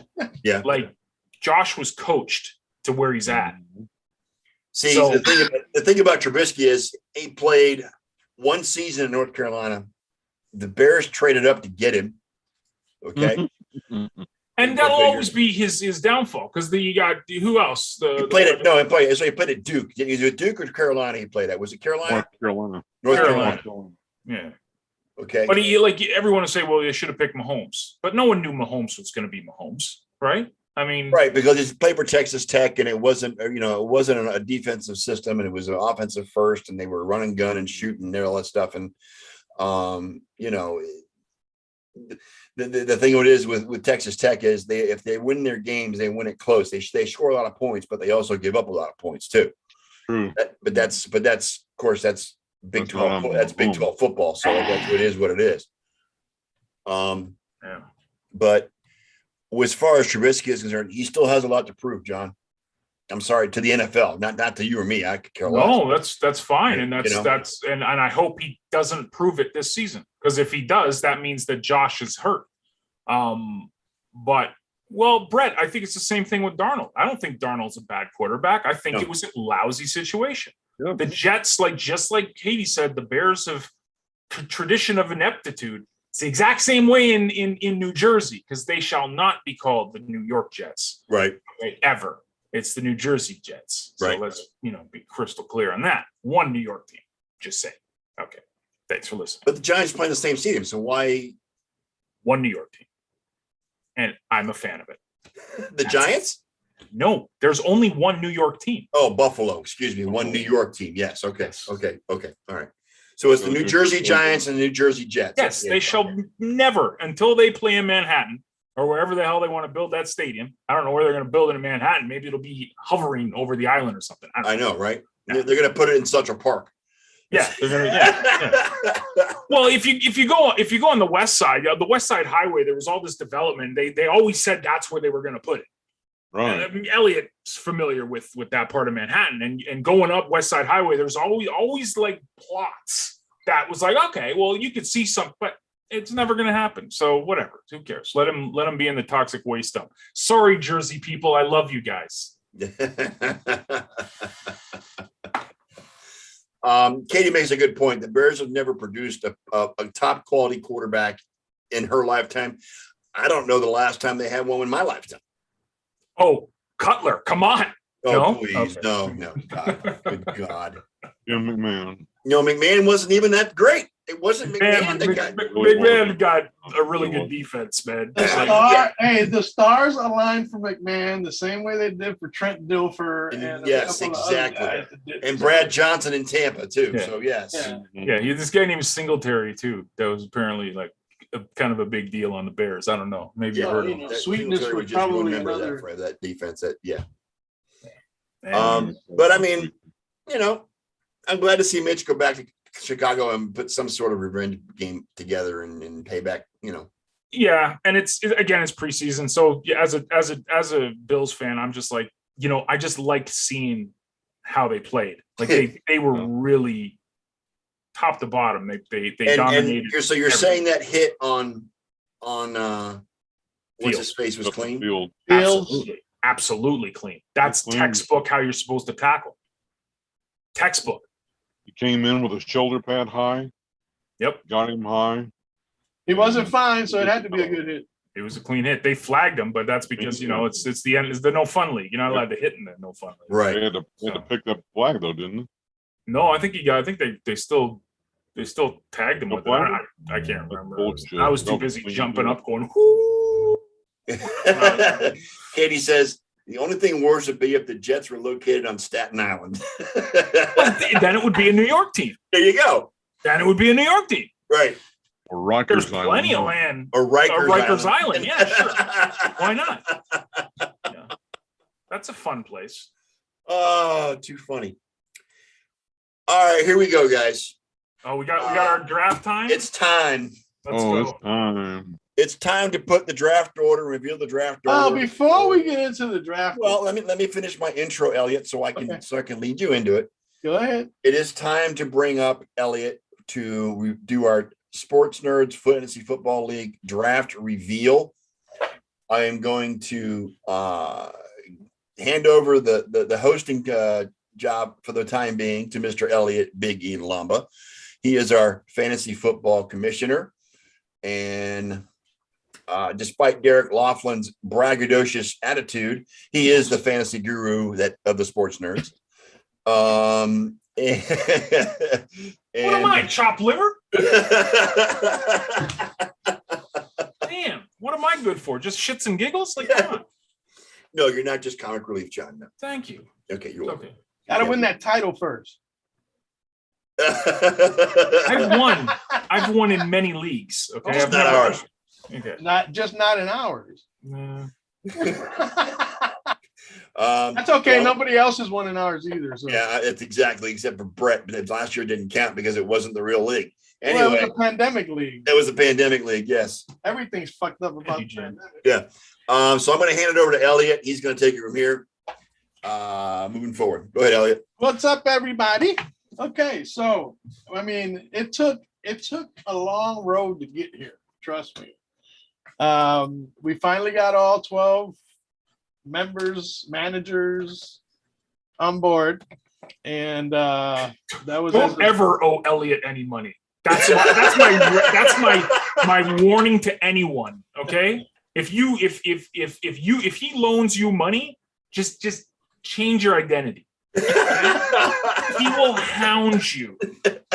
Yeah. Like Josh was coached to where he's at. See, So- the thing about Trubisky is he played one season in North Carolina. The Bears traded up to get him. Okay. And that'll always be his downfall because you got who else? He played at Duke. Did he do Duke or Carolina he played at? Was it Carolina? North Carolina. Yeah. Okay. But everyone will say, well, they should have picked Mahomes. But no one knew Mahomes was going to be Mahomes, right? I mean, Right, because he played for Texas Tech, and it wasn't a defensive system, and it was an offensive first, and they were running gun and shooting and all that stuff. And the thing it is with Texas Tech is if they win their games, they win it close. They score a lot of points, but they also give up a lot of points too. True. But that's of course that's Big That's 12. not That's Big 12 football. So that's what it is. yeah. But as far as Trubisky is concerned, he still has a lot to prove, John. I'm sorry, to the NFL, not to you or me. I could care less. No, that's fine, and You know? that's and I hope he doesn't prove it this season because if he does, that means that Josh is hurt. But Brett, I think it's the same thing with Darnold. I don't think Darnold's a bad quarterback. I think it was a lousy situation. Yeah. The Jets, just like Katie said, the Bears have tradition of ineptitude. It's the exact same way in New Jersey because they shall not be called the New York Jets, Right. ever. It's the New Jersey Jets. So Right. let's, be crystal clear on that. One New York team. Just say. Okay. Thanks for listening. But the Giants play in the same stadium, so why One New York team. And I'm a fan of it. the Giants? No, there's only one New York team. Oh, Buffalo. Excuse me, one New York team. Yes. Okay. Okay. All right. So it's the New Jersey Giants and the New Jersey Jets. Yes, Yeah. they shall never, until they play in Manhattan or wherever the hell they want to build that stadium. I don't know where they're going to build it in Manhattan. Maybe it'll be hovering over the island or something. I I don't know. know, right? Yeah. They're going to put it in Central Park. Yeah, they're gonna, yeah. Well, if you go on the west side highway, there was all this development. They always said that's where they were going to put it. Right. I mean, Elliot's familiar with that part of Manhattan, and going up West Side Highway, there's always like plots that was like, okay, well, you could see something, but it's never going to happen. So whatever, who cares? Let him be in the toxic waste dump. Sorry, Jersey people, I love you guys. Katie makes a good point. The Bears have never produced a top quality quarterback in her lifetime. I don't know the last time they had one in my lifetime. Oh, Cutler, come on. Oh, No? please. Okay. No. God. Good God. Jim McMahon. McMahon wasn't even that great. It wasn't McMahon that got. McMahon got a really good defense, man. The Yeah. Hey, the stars aligned for McMahon the same way they did for Trent Dilfer and Yes, a couple exactly. of other guys that did. And Brad Johnson in Tampa, too. Yeah. So, yes. Yeah. This guy named Singletary, too. That was apparently like kind of a big deal on the Bears. I don't know. Maybe you Yeah, heard you of him. know, That Sweetness Singletary was was just one probably member of another. that defense. Yeah. And- But I mean, I'm glad to see Mitch go back to Chicago and put some sort of revenge game together and pay back, Yeah, and it's preseason. So yeah, as a Bills fan, I'm just like, I just liked seeing how they played. Like they were really top to bottom. They dominated. So you're saying that hit on what's his face was clean? Field. Absolutely clean. That's Clean. textbook how you're supposed to tackle. Textbook. He came in with a shoulder pad high. Yep. Got him high. He wasn't fine, so it had to be a good hit. It was a clean hit. They flagged him, but that's because it's the end. It's the no fun league. You're not allowed to hit in the no fun league. Right. They had to pick that flag though, didn't they? No, I think they still tagged him with it. I can't remember. Bullshit. I was too No, busy clean jumping hit. up, going, whoo. Katie says the only thing worse would be if the Jets were located on Staten Island. Then it would be a New York team. There you go. Then it would be a New York team. Right. Or Rikers There's plenty of Island. land. Or Rikers Island. Yeah, sure. Why not? Yeah. That's a fun place. Oh, too funny. All right, here we go, guys. Oh, we got our draft time. It's time. Let's Oh, go. it's time. It's time to put the draft order, reveal the draft order. Oh, before we get into the draft, Well, let me finish my intro, Elliot, so I can lead you into it. go ahead. It is time to bring up Elliot to do our Sports Nerds Fantasy Football League draft reveal. I am going to hand over the hosting job for the time being to Mr. Elliot Big E Lamba. He is our fantasy football commissioner, and despite Derek Laughlin's braggadocious attitude, he is the fantasy guru of the Sports Nerds. What am I, chopped liver? Damn, what am I good for? Just shits and giggles? Like, come on. No, you're not just comic relief, John. No. Thank you. Okay, you're welcome. Okay. Got to win that title first. I've won in many leagues. Okay. Just I've not never- ours. Okay. Not in ours. Nah. That's okay. Well, Nobody else has won in ours either. So. Yeah, it's exactly except for Brett. But last year didn't count because it wasn't the real league. Well, Anyway, it was a pandemic league. it was the pandemic league. Yes. Everything's fucked up about the Jim. pandemic. So I'm going to hand it over to Elliot. He's going to take it from here. Moving forward. Go ahead, Elliot. What's up, everybody? Okay, so I mean, it took a long road to get here. Trust me. We finally got all 12 members, managers on board, and that was Don't ever owe Elliot any money. That's my warning to anyone. Okay, if he loans you money, just change your identity. He will hound you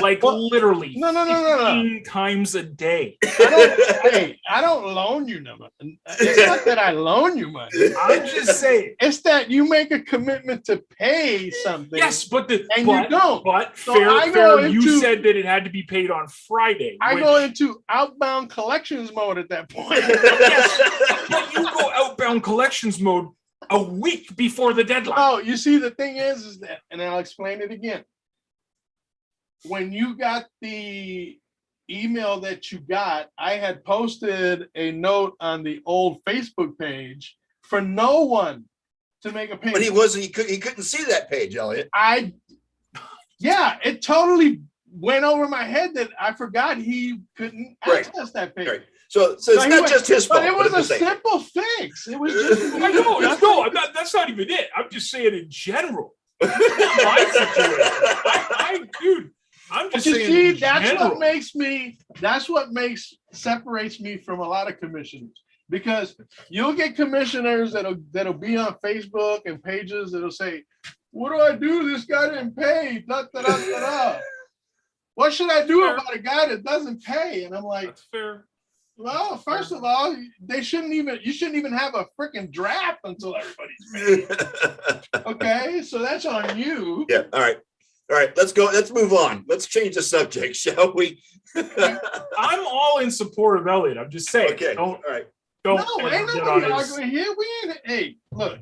like literally No. 15 times a day. I don't loan you no money. It's not that I loan you money. I'm just saying. It's that you make a commitment to pay something. Yes, but you don't. But So I go fair. You into- said that it had to be paid on Friday. I which- go into outbound collections mode at that point. Yes, but you go outbound collections mode a week before the deadline. Oh, you see, the thing is that, and I'll explain it again. When you got the email that you got, I had posted a note on the old Facebook page for no one to make a payment. But he couldn't see that page, Elliot. Yeah, it totally went over my head that I forgot he couldn't Right. access that page. Right. So it's he not went- just his fault. But it was at a the same- simple fix. It was just I know. That's not even it. I'm just saying in general. My situation. Dude, I'm But just you saying. see, in that's general. what separates me from a lot of commissioners. Because you'll get commissioners that'll be on Facebook and pages that'll say, "What do I do? This guy didn't pay. Da, da, da, da, da. What should I do Fair. about a guy that doesn't pay?" And I'm like, That's fair. well, first of all, you shouldn't even have a freaking draft until everybody's paid. Okay, so that's on you. Yeah. All right. All right. Let's go. Let's move on. Let's change the subject, shall we? I'm all in support of Elliot. I'm just saying. Okay. All right. Don't No, ever ain't get nobody on his- arguing here. We ain't. Hey, look,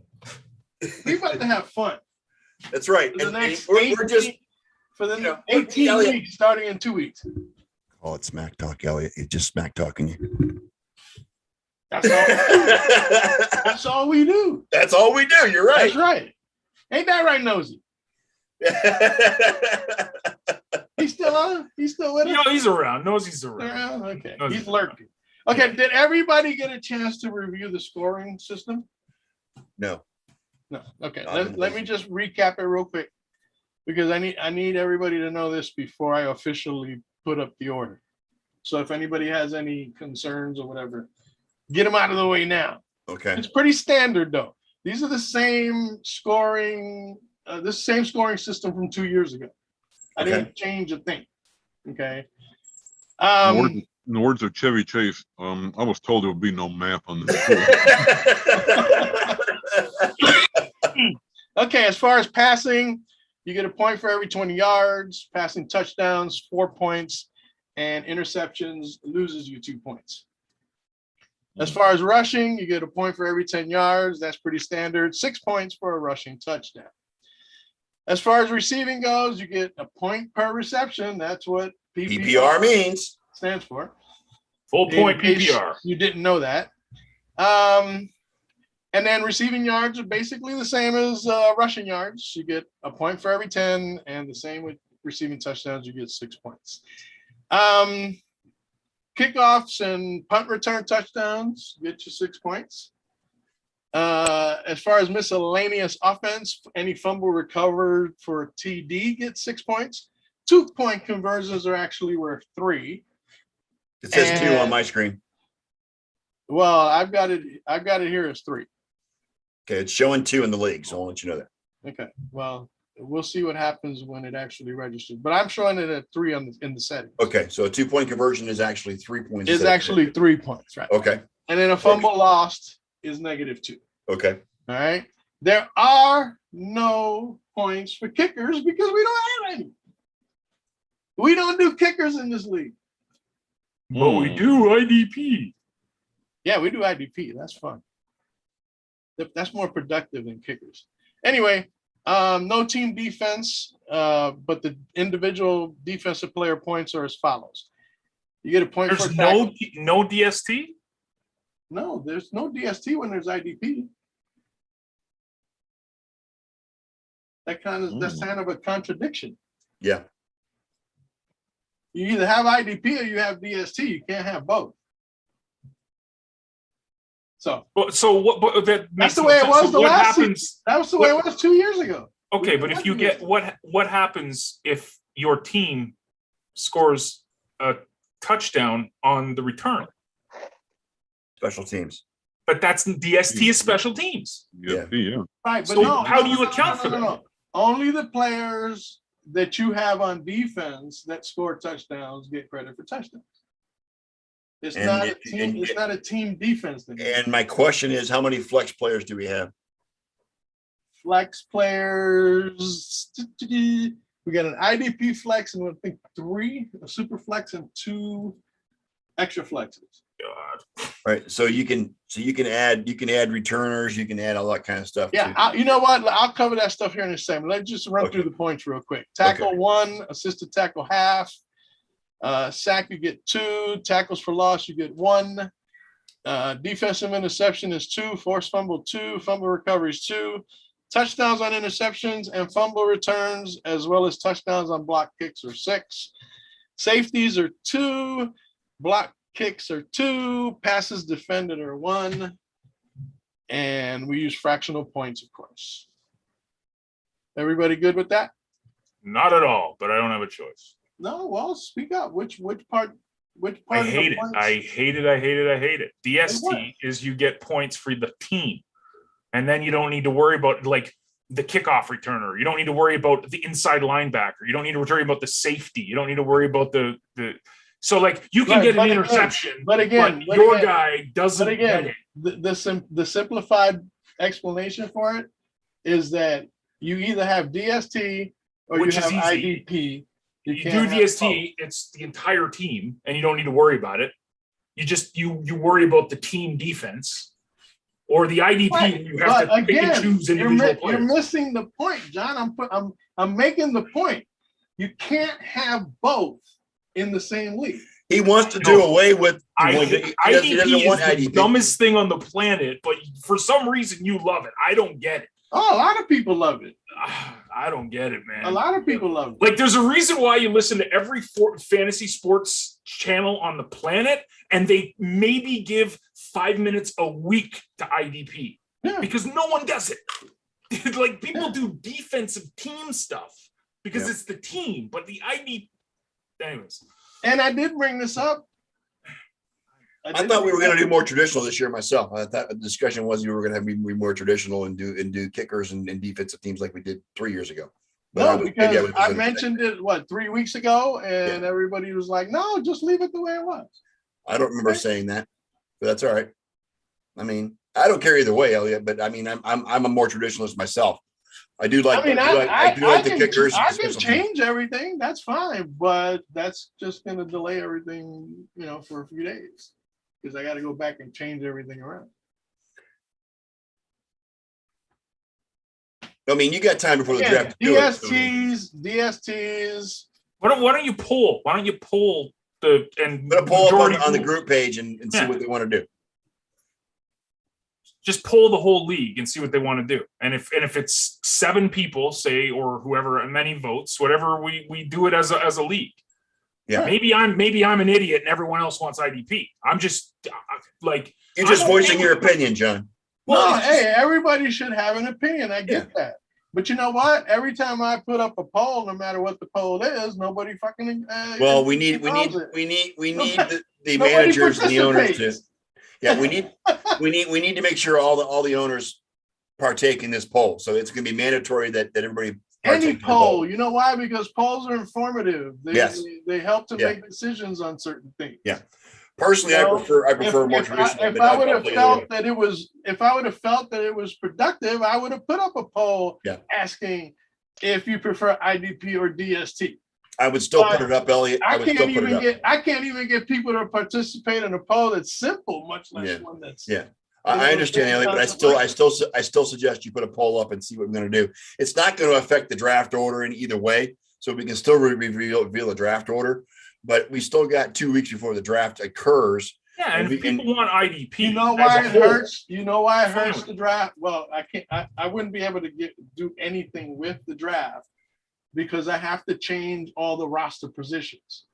we about to have fun. That's right. For the And next we're just 18 for the you know, 18 Elliot- weeks, starting in 2 weeks. oh, it's smack talk, Elliot. It's just smack talking you. That's all. That's all we do. That's all we do. You're right. That's right. Ain't that right, Nosy? He's still on. He's still with us. You know, he's around. Knows he's around. Okay, Nosy's he's lurking. Okay, did everybody get a chance to review the scoring system? No. No. Okay, I didn't let think me just recap it real quick because I need everybody to know this before I officially put up the order. So if anybody has any concerns or whatever, get them out of the way now. Okay. It's pretty standard though. These are the same scoring, this same scoring system from 2 years ago. I Okay. didn't change a thing. Okay. In the words of Chevy Chase, I was told there would be no math on this. Okay, as far as passing, you get a point for every 20 yards, passing touchdowns, 4 points, and interceptions loses you 2 points. As far as rushing, you get a point for every 10 yards. That's pretty standard. 6 points for a rushing touchdown. As far as receiving goes, you get a point per reception. That's what PPR means. stands for. Full point In case PPR. You didn't know that. And then receiving yards are basically the same as rushing yards. You get a point for every 10, and the same with receiving touchdowns, you get 6 points. Kickoffs and punt return touchdowns get you 6 points. As far as miscellaneous offense, any fumble recovered for a TD gets 6 points. 2-point conversions are actually worth 3. It says 2 on And- my screen. Well, I've got it here as 3. Okay, it's showing 2 in the league, so I'll let you know that. Okay, well, we'll see what happens when it actually registers, but I'm showing it at 3 in the settings. Okay, so a 2-point conversion is actually 3 points. It's instead of actually 3 points, right? Okay. And then a fumble lost is -2. Okay. All right. There are no points for kickers because we don't have any. We don't do kickers in this league. But we do IDP. Yeah, we do IDP. That's fun. That's more productive than kickers. Anyway, no team defense, but the individual defensive player points are as follows. You get a point for There's a tackle. no DST. No, there's no DST when there's IDP. That's kind of a contradiction. Yeah. You either have IDP or you have DST. You can't have both. So So what? But that makes the way it no was sense. the So what last happens? that was the way it was 2 years ago. Okay, We but don't if you have get DST. what happens if your team scores a touchdown on the return? Special teams. But that's DST is special teams. Yeah. Right, but So no. how do you no, account for that? Only the players that you have on defense that score touchdowns get credit for touchdowns. It's And not a if- team. and- It's not a team defense thing. And my question is, how many flex players do we have? Flex players. We got an IDP flex and I think 3, a super flex and 2 extra flexes. God. Right. So you can add returners, you can add all that kind of stuff. Yeah, too. you know what? I'll cover that stuff here in a second. Let's just run Okay. through the points real quick. Tackle Okay. 1, assisted tackle half. Sack, you get 2. Tackles for loss, you get 1. Defensive interception is 2. Forced fumble 2. Fumble recovery is 2. Touchdowns on interceptions and fumble returns, as well as touchdowns on block kicks, are 6. Safeties are 2. Block kicks are 2. Passes defended are 1. And we use fractional points, of course. Everybody good with that? Not at all, but I don't have a choice. No, well, speak up. Which part? I of the hate it. points? I hate it. I hate it. I hate it. what? DST is you get points for the team. And then you don't need to worry about like the kickoff returner. You don't need to worry about the inside linebacker. You don't need to worry about the safety. You don't need to worry about the so like you can Right, get but an again- interception, but again, your guy doesn't But get again, it. the simplified explanation for it is that you either have DST or Which you is have easy. IDP. You do can't have DST, it's the entire team, and you don't need to worry about it. You just you worry about the team defense or the IDP. Right, You have to but pick and again, choose you're individual players. missing the point, John. I'm making the point. You can't have both in the same league. He wants to do away with. He IDP doesn't want is the IDP. dumbest thing on the planet, but for some reason you love it. I don't get it. Oh, a lot of people love it. I don't get it, man. A lot of people love it. Like, there's a reason why you listen to every fantasy sports channel on the planet, and they maybe give 5 minutes a week to IDP because no one does it. Like, people do defensive team stuff because it's the team, but the IDP. Anyways. And I did bring this up. I thought we were going to do more traditional this year myself. I thought the discussion was you were going to have me be more traditional and do kickers and defensive teams like we did 3 years ago. But No, because I mentioned it 3 weeks ago, and everybody was like, "No, just leave it the way it was." I don't remember saying that, but that's all right. I mean, I don't care either way, Elliot. But I mean, I'm a more traditionalist myself. I do like. I do like the kickers. I can change everything. That's fine, but that's just going to delay everything, for a few days because I got to go back and change everything around. I mean, you got time before the draft. DSTs. Why don't you pull? Why don't you pull the and I'm gonna pull up on the group page and see what they want to do. Just pull the whole league and see what they want to do. And if it's 7 people, say, or whoever, many votes, whatever, we do it as a league. Yeah. Maybe I'm an idiot and everyone else wants IDP. I'm just like you're just voicing your opinion, John. Well, hey, everybody should have an opinion. I get that. But you know what? Every time I put up a poll, no matter what the poll is, nobody fucking. Well, we need the managers and the owners to. Yeah, we need to make sure all the owners partake in this poll. So it's going to be mandatory that everybody. Any poll, you know why? Because polls are informative. They help to make decisions on certain things. Yeah. Personally, I prefer more traditional. If I would have felt that it was productive, I would have put up a poll asking if you prefer IDP or DST. I would still put it up, Elliot. I can't even get people to participate in a poll that's simple, much less one that's. Yeah. I understand, Elliot, but I still suggest you put a poll up and see what we're going to do. It's not going to affect the draft order in either way, so we can still reveal the draft order. But we still got 2 weeks before the draft occurs. Yeah, and if people want IDP, you know why it hurts. You know why it hurts the draft. Well, I can't. I wouldn't be able to do anything with the draft because I have to change all the roster positions.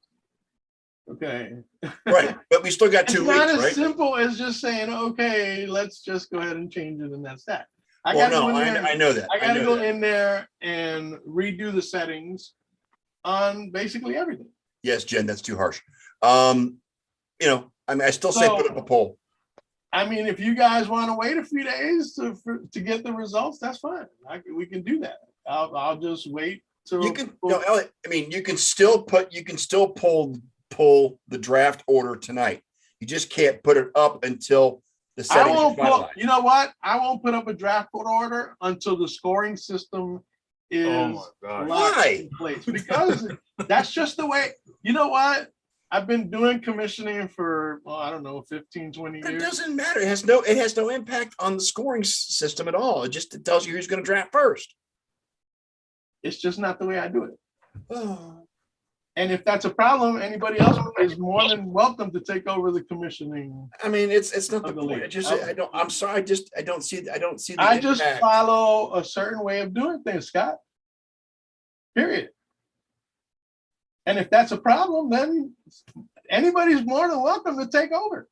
Okay. Right, but we still got 2 weeks, right? It's not as simple as just saying, "Okay, let's just go ahead and change it," and that's that. I know that. I got to go in there and redo the settings on basically everything. Yes, Jen, that's too harsh. I still say put up a poll. I mean, if you guys want to wait a few days to get the results, that's fine. We can do that. I'll just wait till you can. No, Elliot. I mean, you can still pull the draft order tonight. You just can't put it up until the settings are finalized. You know what? I won't put up a draft order until the scoring system is locked in place because that's just the way. You know what? I've been doing commissioning for, I don't know, 15, 20 years. It doesn't matter. It has no impact on the scoring system at all. It tells you who's going to draft first. It's just not the way I do it. And if that's a problem, anybody else is more than welcome to take over the commissioning. I mean, it's not the Of the point. league. I just, I don't, I'm sorry. I don't see the I just impact. follow a certain way of doing things, Scott. Period. And if that's a problem, then anybody's more than welcome to take over.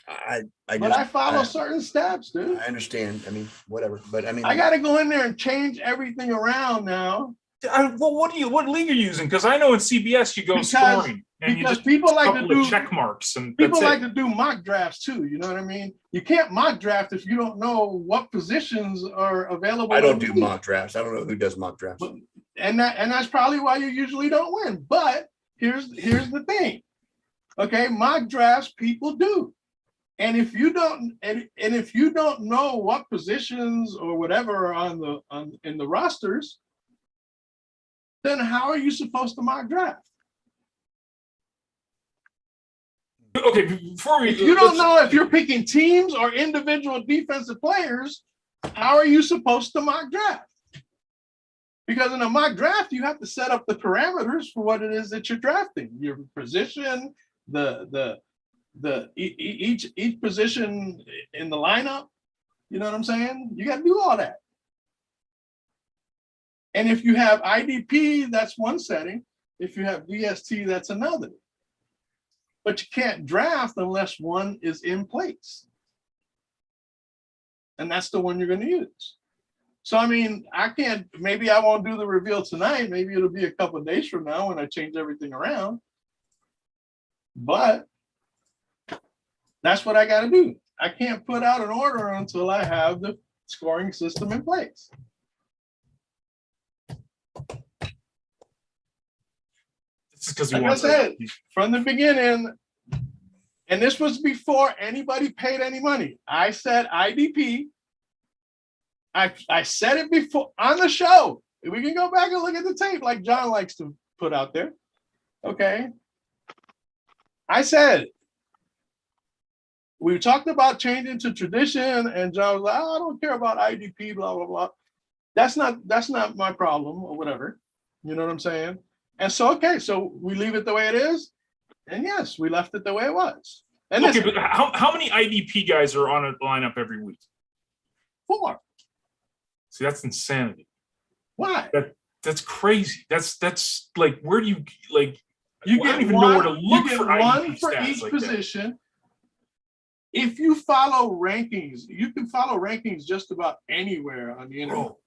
I But just, I follow certain steps, dude. I understand. I mean, whatever. But I mean, I got to go in there and change everything around now Well, what league are you using? Because I know in CBS you go Because- scoring and you because just people like to couple of do check marks and people that's like it. to do mock drafts too. You know what I mean? You can't mock draft if you don't know what positions are available. I in don't the do league. mock drafts. I don't know who does mock drafts. But- and that's probably why you usually don't win. But here's the thing. Okay, mock drafts people do. And if you don't and if you don't know what positions or whatever are in the rosters, then how are you supposed to mock draft? Okay, before we If you don't know if you're picking teams or individual defensive players, how are you supposed to mock draft? Because in a mock draft, you have to set up the parameters for what it is that you're drafting. Your position, each position in the lineup. You know what I'm saying? You got to do all that. And if you have IDP, that's one setting. If you have DST, that's another. But you can't draft unless one is in place. And that's the one you're going to use. So, I mean, maybe I won't do the reveal tonight. Maybe it'll be a couple of days from now when I change everything around. But that's what I got to do. I can't put out an order until I have the scoring system in place. This is because he Like I wants said, from the beginning, and this was before anybody paid any money. I said IDP. I said it before on the show. We can go back and look at the tape like John likes to put out there. Okay. I said, we talked about changing to tradition, and John was like, oh, I don't care about IDP, blah, blah, blah. That's not my problem or whatever. You know what I'm saying? And so, okay, so we leave it the way it is. And yes, we left it the way it was. And okay, listen, but how many IDP guys are on a lineup every week? 4. See, that's insanity. Why? That's crazy. That's like, where do you like? You I don't get even one, know where to look you get for one IDP for stats each like that. position. If you follow rankings, you can follow rankings just about anywhere on the internet. Bro,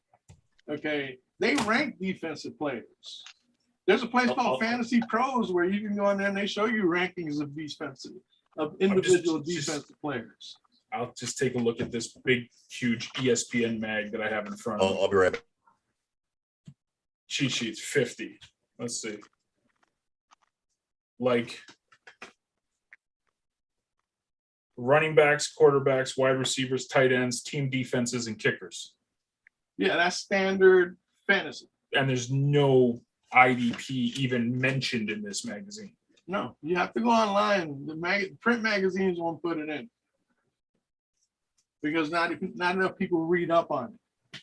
Okay, they rank defensive players. There's a place called Fantasy Pros where you can go in there and they show you rankings of individual defensive players. I'll just take a look at this big, huge ESPN mag that I have in front of me. I'll be right back. Cheat sheets 50. Let's see. Like running backs, quarterbacks, wide receivers, tight ends, team defenses, and kickers. Yeah, that's standard fantasy. And there's no IDP even mentioned in this magazine. No, you have to go online. The print magazines won't put it in because not enough people read up on it.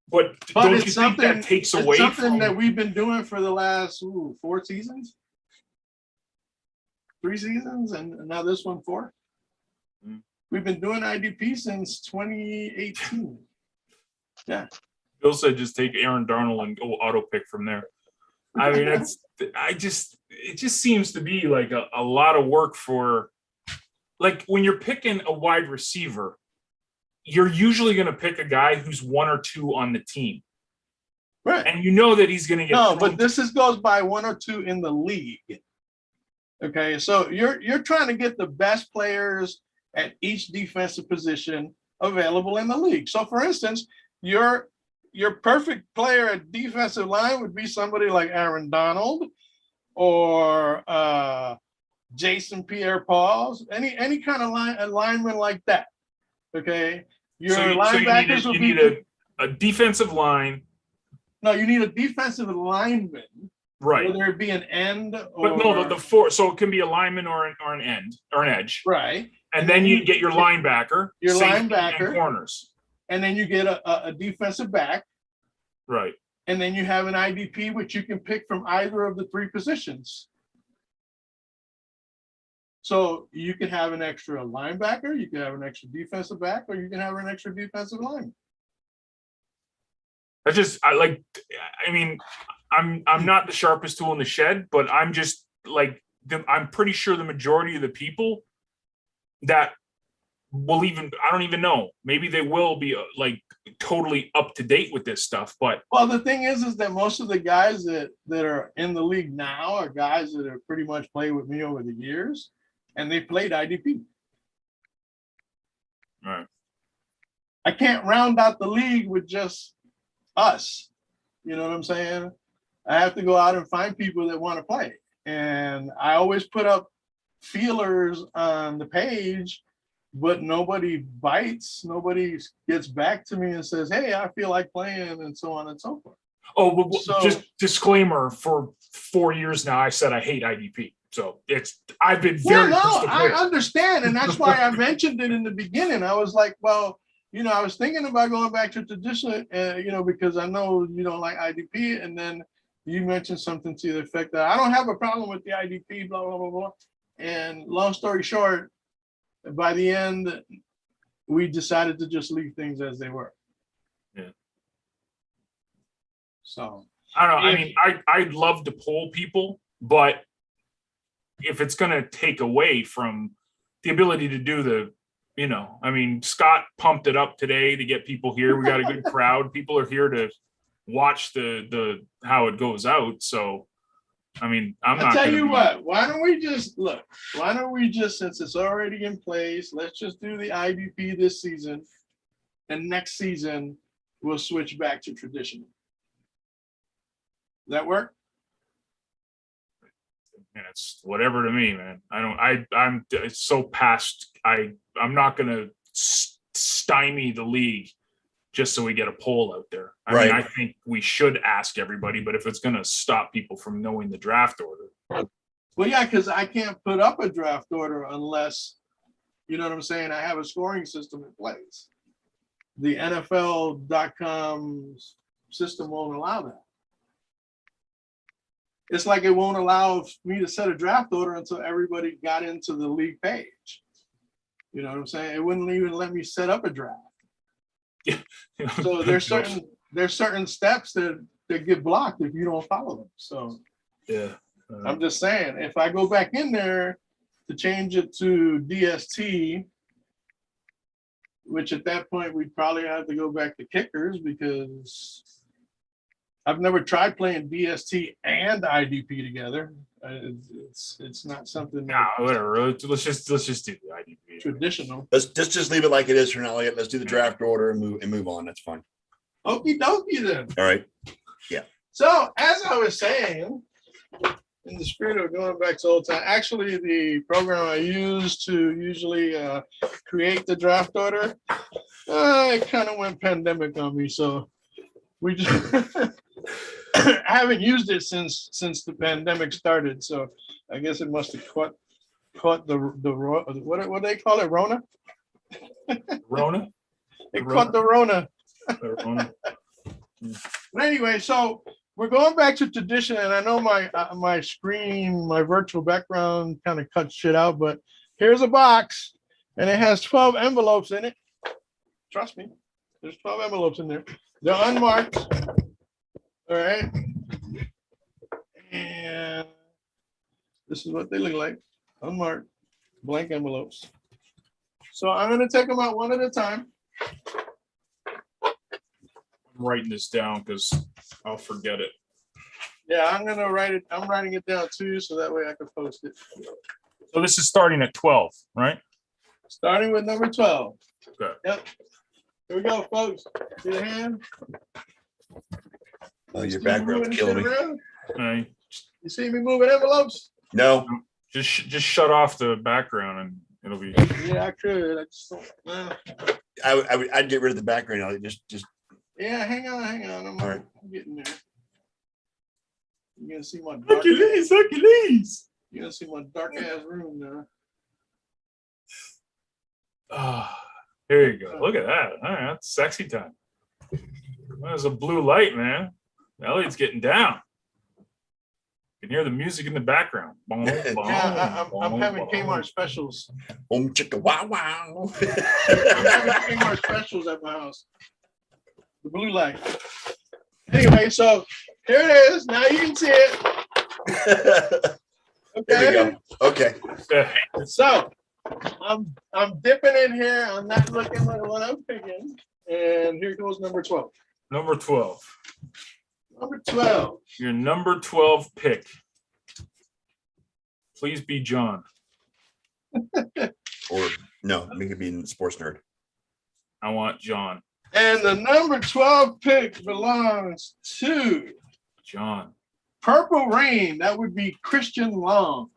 But But don't it's you think that takes away something from that we've been doing for the last 4 seasons, 3 seasons, and now this one 4. Mm. We've been doing IDP since 2018. Yeah, Bill said just take Aaron Darnold and go auto pick from there. I mean, it just seems to be like a lot of work for, like, when you're picking a wide receiver, you're usually going to pick a guy who's 1 or 2 on the team. right. And you know that he's going to get No, thrown but this goes by 1 or 2 in the league. Okay, so you're trying to get the best players at each defensive position available in the league. So, for instance, your perfect player at defensive line would be somebody like Aaron Donald or Jason Pierre-Paul, any kind of lineman like that. Okay, your linebackers will be a defensive line. no, you need a defensive lineman, Right. whether it be an end or But no, the 4, so it can be a lineman or an end or an edge. right. And then you get your linebacker, Your safety, linebacker. and corners. and then you get a defensive back, Right. and then you have an IDP, which you can pick from either of the three positions. So you can have an extra linebacker, you can have an extra defensive back, or you can have an extra defensive lineman. I'm not the sharpest tool in the shed, but I'm just like, I'm pretty sure the majority of the people that will I don't even know, maybe they will be like totally up to date with this stuff, but. Well, the thing is that most of the guys that are in the league now are guys that have pretty much played with me over the years, and they played IDP. Right. I can't round out the league with just us. You know what I'm saying? I have to go out and find people that want to play. And I always put up feelers on the page, but nobody bites. Nobody gets back to me and says, hey, I feel like playing, and so on and so forth. Oh, but just disclaimer, for 4 years now, I said I hate IDP. So I've been very. Yeah, no, I understand. And that's why I mentioned it in the beginning. I was like, well, you know, I was thinking about going back to traditional, you know, because I know you don't like IDP. And then you mentioned something to the effect that I don't have a problem with the IDP, blah, blah, blah, blah. And long story short, by the end, we decided to just leave things as they were. Yeah. So I don't know. I mean, I'd love to poll people, but if it's going to take away from the ability to do the, you know, I mean, Scott pumped it up today to get people here. We got a good crowd. People are here to watch the how it goes out. So, I mean, I'll tell you what, why don't we just, since it's already in place, let's just do the IDP this season, and next season we'll switch back to traditional. Does that work? And it's whatever to me, man. I'm so past. I'm not gonna stymie the league just so we get a poll out there. I mean, I think we should ask everybody, but if it's gonna stop people from knowing the draft order. Well, yeah, because I can't put up a draft order unless, you know what I'm saying, I have a scoring system in place. The NFL.com system won't allow that. It's like it won't allow me to set a draft order until everybody got into the league page. You know what I'm saying? It wouldn't even let me set up a draft. Yeah. So there's certain steps that get blocked if you don't follow them. So yeah, I'm just saying, if I go back in there to change it to DST, which at that point we'd probably have to go back to kickers, because I've never tried playing DST and IDP together. It's not something. No, whatever. Let's just do the IDP. Traditional. Let's just leave it like it is for now. Let's do the draft order and move on. That's fine. Okie dokie then. All right. So as I was saying, in the spirit of going back to old time, actually the program I use to usually create the draft order, it kind of went pandemic on me. So we just I haven't used it since the pandemic started. So I guess it must have caught the what do they call it? Rona? Rona? It caught the Rona. Rona. But anyway, so we're going back to tradition, and I know my screen, my virtual background kind of cuts shit out, but here's a box, and it has 12 envelopes in it. Trust me, there's 12 envelopes in there. They're unmarked. All right. And this is what they look like. Unmarked, blank envelopes. So I'm going to take them out one at a time. I'm writing this down because I'll forget it. Yeah, I'm going to write it. I'm writing it down too, so that way I can post it. So this is starting at 12, right? Starting with number 12. Okay. Yep. Here we go, folks. See the hand? Oh, your See me background's moving killing shit me. around? Okay. You see me moving envelopes? No, Just shut off the background and it'll be. Yeah, I could. I just don't. I'd get rid of the background. I'll just Yeah, hang on. I'm All right. getting there. You're gonna see my dark. Hercules. You're gonna see my dark ass room now. Here you go. Look at that. All right, that's sexy time. There's a blue light, man. Elliot's getting down. You can hear the music in the background. Boom, boom, Yeah, I'm boom, having boom. Kmart specials. Chicka wow wow. I'm having Kmart specials at my house. The blue light. Anyway, so here it is. Now you can see it. There we Okay. go. Okay. Yeah. So I'm dipping in here. I'm not looking at what I'm picking. And here goes number 12. Number 12. Number 12. Your number 12 pick. Please be John. Or no, make it be in sports nerd. I want John. And the number 12 pick belongs to John. Purple Rain. That would be Christian Long,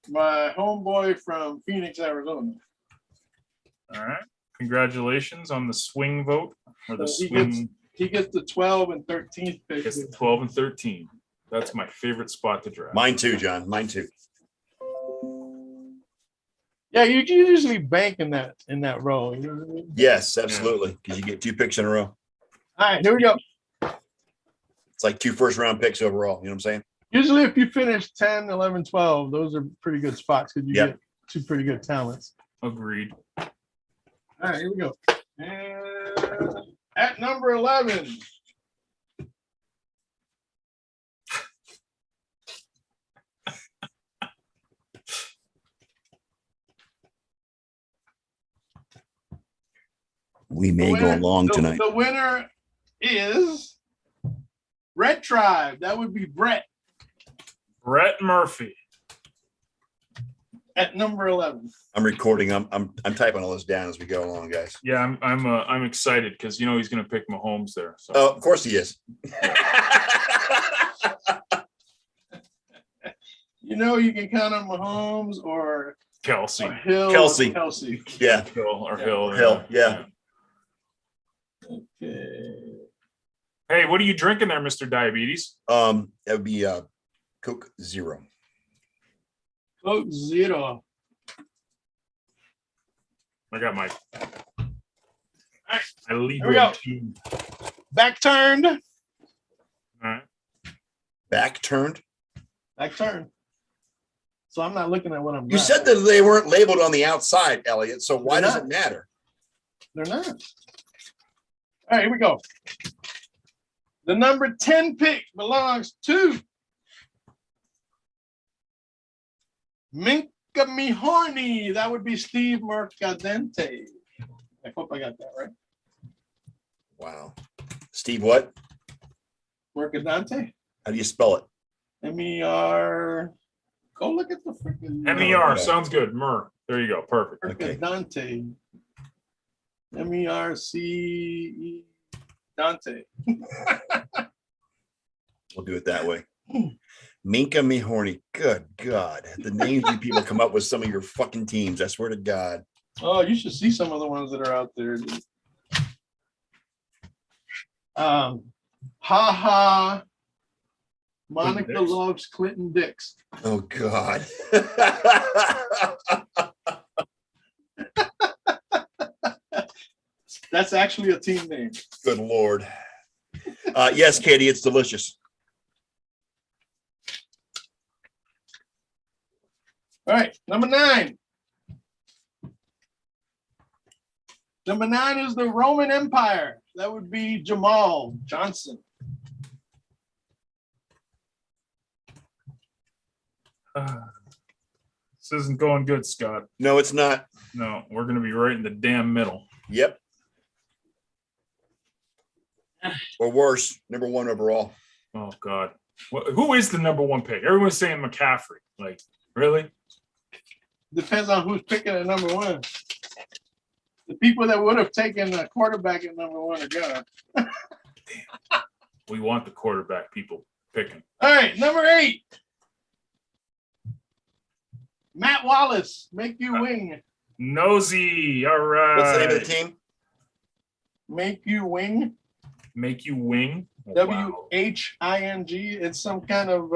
my homeboy from Phoenix, Arizona. All right. Congratulations on the swing vote or the So swing. he gets the 12 and 13th pick. It's the 12 and 13. That's my favorite spot to draft. Mine too, John. Mine too. Yeah, you can usually bank in that row. You know what I mean? Yes, absolutely. Because you get 2 picks in a row. All right, here we go. It's like 2 first-round picks overall. You know what I'm saying? Usually if you finish 10, 11, 12, those are pretty good spots because you Yep. get 2 pretty good talents. Agreed. All right, here we go. And at number 11. We the may go winner- long the- tonight. The winner is Red Tribe. That would be Brett Brett Murphy. at number 11. I'm recording. I'm typing all this down as we go along, guys. Yeah, I'm excited because you know he's gonna pick Mahomes there. So Oh, of course he is. You know you can count on Mahomes or Kelsey. Hill. Kelsey. Kelsey. Yeah. Hill or Hill. Hill, yeah. Okay. Hey, what are you drinking there, Mr. Diabetes? That would be Coke Zero. Coke Zero. I got my. I lead Here we go. team. Back turned. All right. Back turned. Back turned. So I'm not looking at what I'm You grabbing. said that they weren't labeled on the outside, Elliot. So why They're does not. it matter? They're not. All right, here we go. The number 10 pick belongs to Minka Mihorny. That would be Steve Mercadante. I hope I got that right. Wow. Steve, what? Mercadante. How do you spell it? MER. Go look at the freaking MER Okay. sounds good. Mur. There you go. Perfect. Okay. Mercadante. MERCE Dante. We'll do it that way. Minka Mihorny. Good God. The names you people come up with some of your fucking teams. I swear to God. Oh, you should see some of the ones that are out there. Dude. Ha ha. Monica Dix. loves Clinton Dix. Oh God. That's actually a team name. Good Lord. Yes, Katie, it's delicious. All right, number 9. Number 9 is the Roman Empire. That would be Jamal Johnson. This isn't going good, Scott. No, it's not. No, we're going to be right in the damn middle. Yep. Or worse, number 1 overall. Oh God, who is the number 1 pick? Everyone's saying McCaffrey. Like, really? Depends on who's picking at number 1. The people that would have taken a quarterback at number 1 are gone. We want the quarterback people picking. All right, number 8. Matt Wallace, make you wing. Nosy. All right. What's the name of the team? Make you wing. Make you wing. Oh, wow. WHING. It's some kind of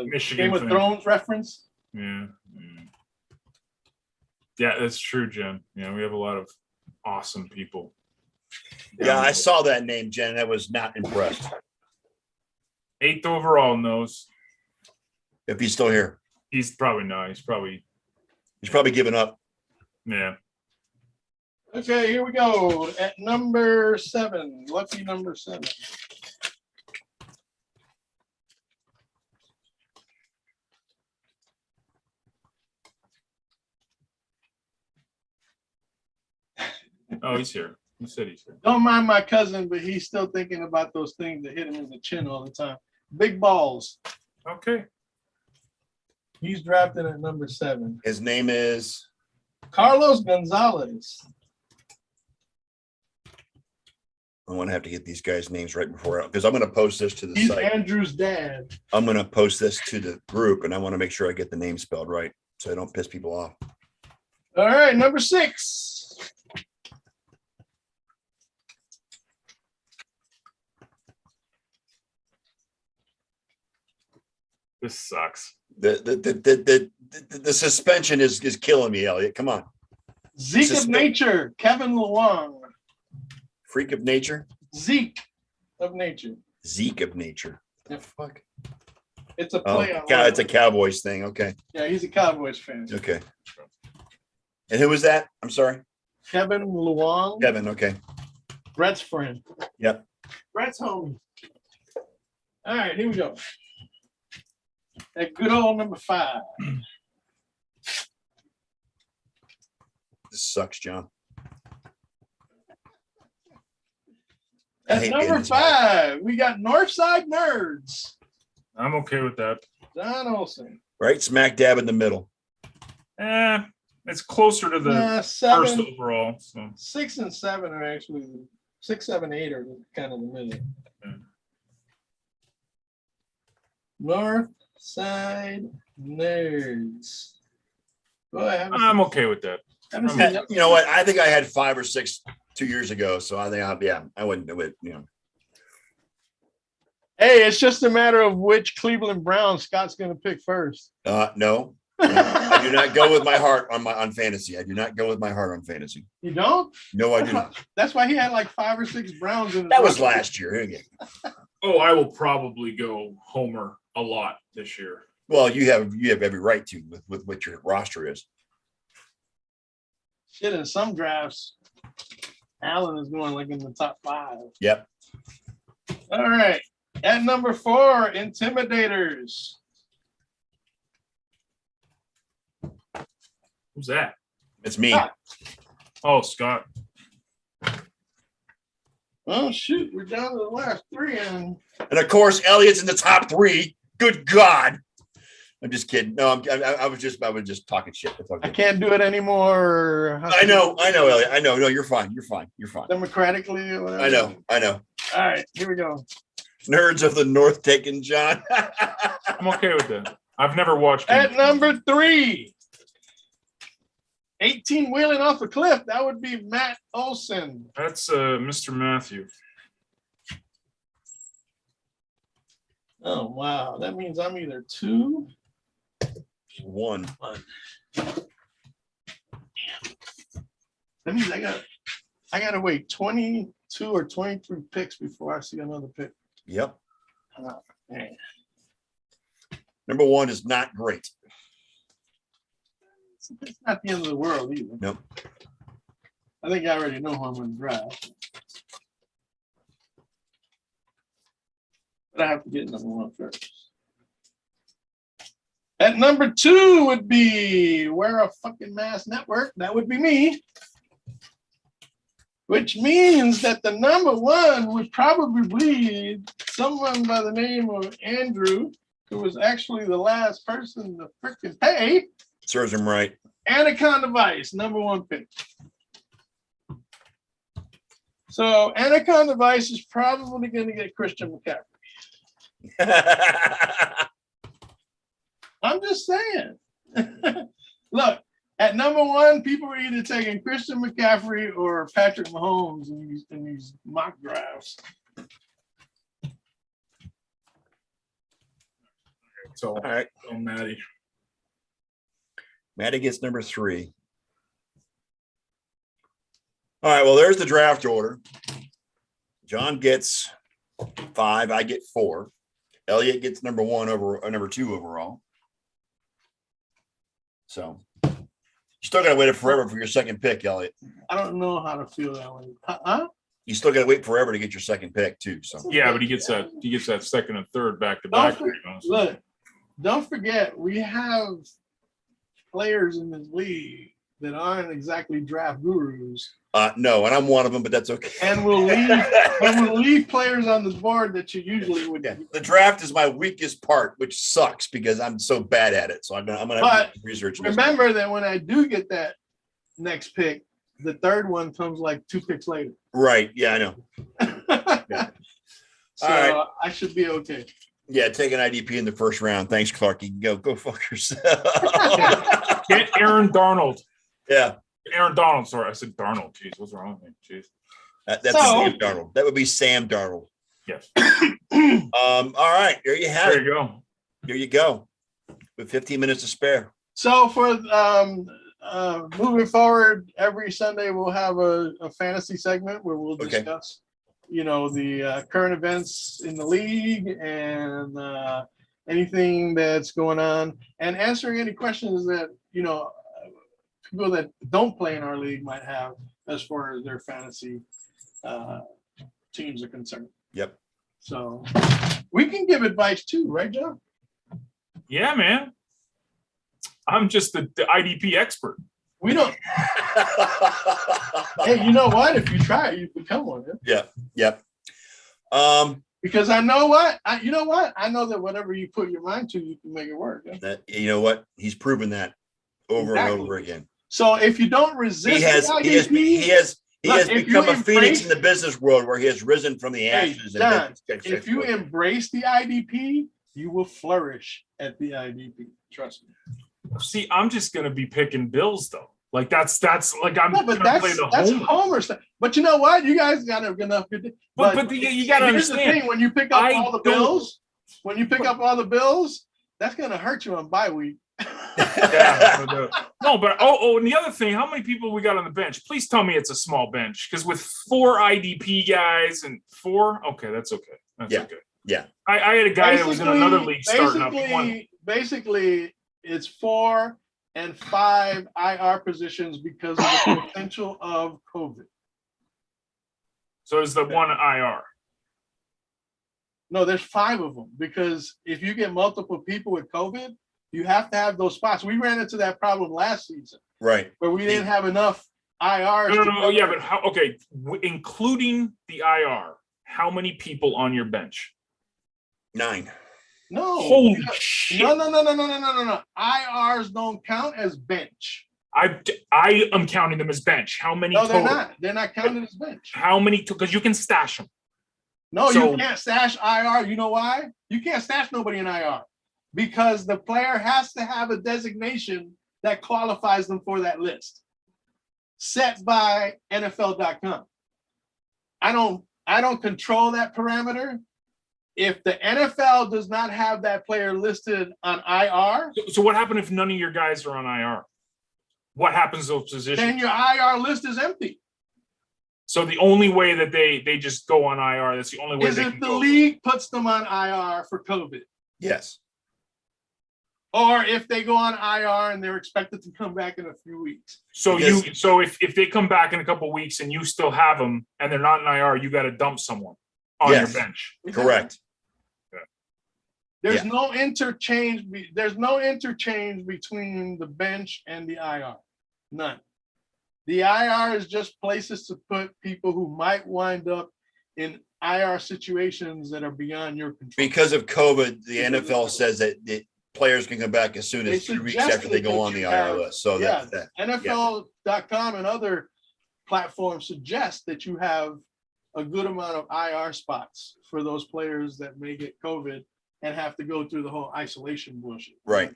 Michigan Game of thing. Thrones reference. Yeah. Yeah, that's true, Jen. Yeah, we have a lot of awesome people. Yeah, I saw that name, Jen. I was not impressed. 8th overall knows. If he's still here, He's probably not. He's probably, he's probably given up. yeah. Okay, here we go. At number 7, lucky number 7. Oh, he's here. He said he's here. Don't mind my cousin, but he's still thinking about those things that hit him in the chin all the time. Big balls. Okay. He's drafted at number 7. His name is Carlos Gonzalez. I want to have to get these guys' names right before because I'm going to post this to the He's site. Andrew's dad. I'm going to post this to the group, and I want to make sure I get the name spelled right so I don't piss people off. All right, number 6. This sucks. The suspension is killing me, Elliot. Come on. Zeke of Nature, Kevin Luong. Freak of nature. Zeke of Nature. Zeke of nature. Yep. Fuck. It's a Oh, play on. God, it's a Cowboys thing. Okay. Yeah, he's a Cowboys fan. Okay. And who was that? I'm sorry. Kevin Luong. Kevin. Okay. Brett's friend. Yep. Brett's homie. All right, here we go. That good old number 5. This sucks, John. I At hate number being this 5, we got Northside Nerds. I'm okay with that. Don Olson. Right smack dab in the middle. It's closer to the first 7, overall. So 6 and 7 are actually 6, 7, 8 are kind of the middle. Yeah. North Side Nerds. Go ahead. I'm okay with that. Haven't seen Yeah, that- you know what? I think I had 5 or 6 2 years ago. So I think, I wouldn't do it. Hey, it's just a matter of which Cleveland Browns Scott's going to pick first. No. I do not go with my heart on fantasy. I do not go with my heart on fantasy. You don't? No, I do not. That's why he had like 5 or 6 Browns in his That was roster. last year. Again. Oh, I will probably go Homer a lot this year. Well, you have every right to with what your roster is. Shit, in some drafts, Allen is going like in the top 5. Yep. All right. At number 4, Intimidators. Who's that? It's me. Scott. Oh, Scott. Oh, shoot. We're down to the last 3. And And of course, Elliot's in the top 3. Good God. I'm just kidding. No, I was just talking shit. It's I okay. can't do it anymore. I know, Elliot. I know. No, you're fine. You're fine. Democratically or whatever. I know. All right. Here we go. Nerds of the North taking John. I'm okay with that. I've never watched At him. number 3, 18 wheeling off a cliff. That would be Matt Olson. That's Mr. Matthew. Oh, wow. That means I'm either 2. 1. That means I got to wait 22 or 23 picks before I see another pick. Yep. Man. Number 1 is not great. It's not the end of the world either. Nope. I think I already know who I'm going to draft. But I have to get number 1 first. At number 2 would be Wear a Fucking Mask Network. That would be me. Which means that the number 1 would probably be someone by the name of Andrew, who was actually the last person to freaking pay. Serves him right. Anaconda Vice, number 1 pick. So Anaconda Vice is probably going to get Christian McCaffrey. I'm just saying. Look, at number 1, people are either taking Christian McCaffrey or Patrick Mahomes in these mock drafts. So, All right. Maddie. Maddie gets number 3. All right. Well, there's the draft order. John gets 5. I get 4. Elliot gets number 1 over number 2 overall. So you still got to wait forever for your second pick, Elliot. I don't know how to feel that way. Huh? You still got to wait forever to get your second pick too. So Yeah, but he gets that second and third back to back. Look, don't forget we have players in this league that aren't exactly draft gurus, no, and I'm one of them, but that's okay. and we'll leave players on the board that you usually would. Yeah, the draft is my weakest part, which sucks because I'm so bad at it. So I'm gonna have to research. Remember that when I do get that next pick, the third one comes like 2 picks later. Right. Yeah, I know. Yeah. So All right. I should be okay. Yeah, take an IDP in the first round. Thanks, Clark. You can go fuck yourself. Get Aaron Darnold. Yeah. Aaron Donald. Sorry, I said Darnold. Jeez, what's wrong with me? Jeez. That's Sam Darnold. That would be Sam Darnold. Yes. All right. There you have There it. you go. There you go. With 15 minutes to spare. So for moving forward, every Sunday we'll have a fantasy segment where we'll Okay. discuss, the current events in the league and anything that's going on, and answering any questions that people that don't play in our league might have as far as their fantasy teams are concerned. Yep. So we can give advice too, right, John? Yeah, man. I'm just the IDP expert. We don't. Hey, you know what? If you try it, you become one. Yeah? Yep. Because I know what? I know that whatever you put your mind to, you can make it work. Yeah? That you know what? He's proven that over and Exactly. over again. So if you don't resist, He has Look, if become you a phoenix embrace- in the business world where he has risen from the Hey, ashes. John, and if you embrace the IDP, you will flourish at the IDP. Trust me. See, I'm just gonna be picking Bills though. Like that's like I'm No, but gonna play the that's homer. Homer stuff. But you know what? You guys got enough good. But you gotta here's understand. the thing: when you pick up I all the don't- bills, that's gonna hurt you on bye week. Yeah, but and the other thing, how many people we got on the bench? Please tell me it's a small bench, because with 4 IDP guys and 4, okay, that's okay. That's Yeah. okay. Yeah. I had a guy that was in another league starting up. He won. Basically, it's 4 and 5 IR positions because of the potential of COVID. So is the one IR. No, there's 5 of them because if you get multiple people with COVID, you have to have those spots. We ran into that problem last season right. where we didn't have enough IRs. No. Yeah, but how? Okay, including the IR, how many people on your bench? 9. No. Holy shit! No. IRs don't count as bench. I am counting them as bench. How many? No, total? they're not. They're not counted as bench. How many? Because you can stash them. No, So- you can't stash IR. You know why? You can't stash nobody in IR because the player has to have a designation that qualifies them for that list set by NFL.com. I don't control that parameter. If the NFL does not have that player listed on IR, So what happened if none of your guys are on IR? What happens to those positions? then your IR list is empty. So the only way that they just go on IR, that's the only way Is they if can the go. league puts them on IR for COVID. Yes. Or if they go on IR and they're expected to come back in a few weeks. So Because- if they come back in a couple of weeks and you still have them and they're not in IR, you got to dump someone on Yes. your bench. Correct. There's Yeah. no interchange. There's no interchange between the bench and the IR. None. The IR is just places to put people who might wind up in IR situations that are beyond your control. Because of COVID, the NFL says that the players can come back as soon as They 2 weeks after they suggested go that on the you IR have- list. So yeah. that NFL.com and other platforms suggest that you have a good amount of IR spots for those players that may get COVID and have to go through the whole isolation bullshit. right.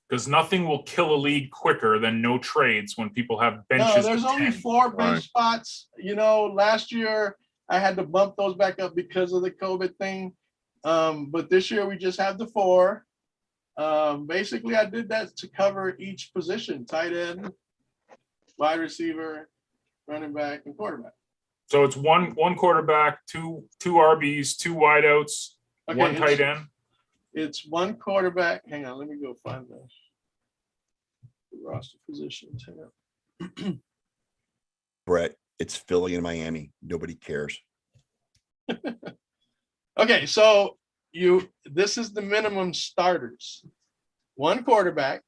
Because nothing will kill a league quicker than no trades when people have No, benches. there's of only 10. 4 bench Right. spots. Last year I had to bump those back up because of the COVID thing. But this year we just have the 4. Basically, I did that to cover each position: tight end, wide receiver, running back, and quarterback. So it's one quarterback, two RBs, two wideouts, Okay, one tight end. It's one quarterback. Hang on, let me go find the roster positions. Hang on. Brett, it's Philly and Miami. Nobody cares. Okay, so this is the minimum starters. One quarterback,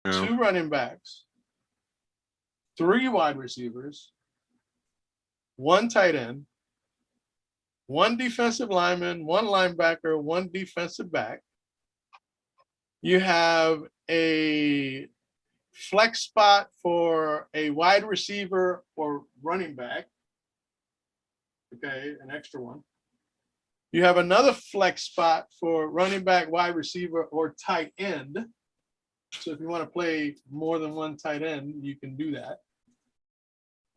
Yeah. two running backs, three wide receivers, one tight end, one defensive lineman, one linebacker, one defensive back. You have a flex spot for a wide receiver or running back. Okay, an extra one. You have another flex spot for running back, wide receiver, or tight end. So if you want to play more than one tight end, you can do that.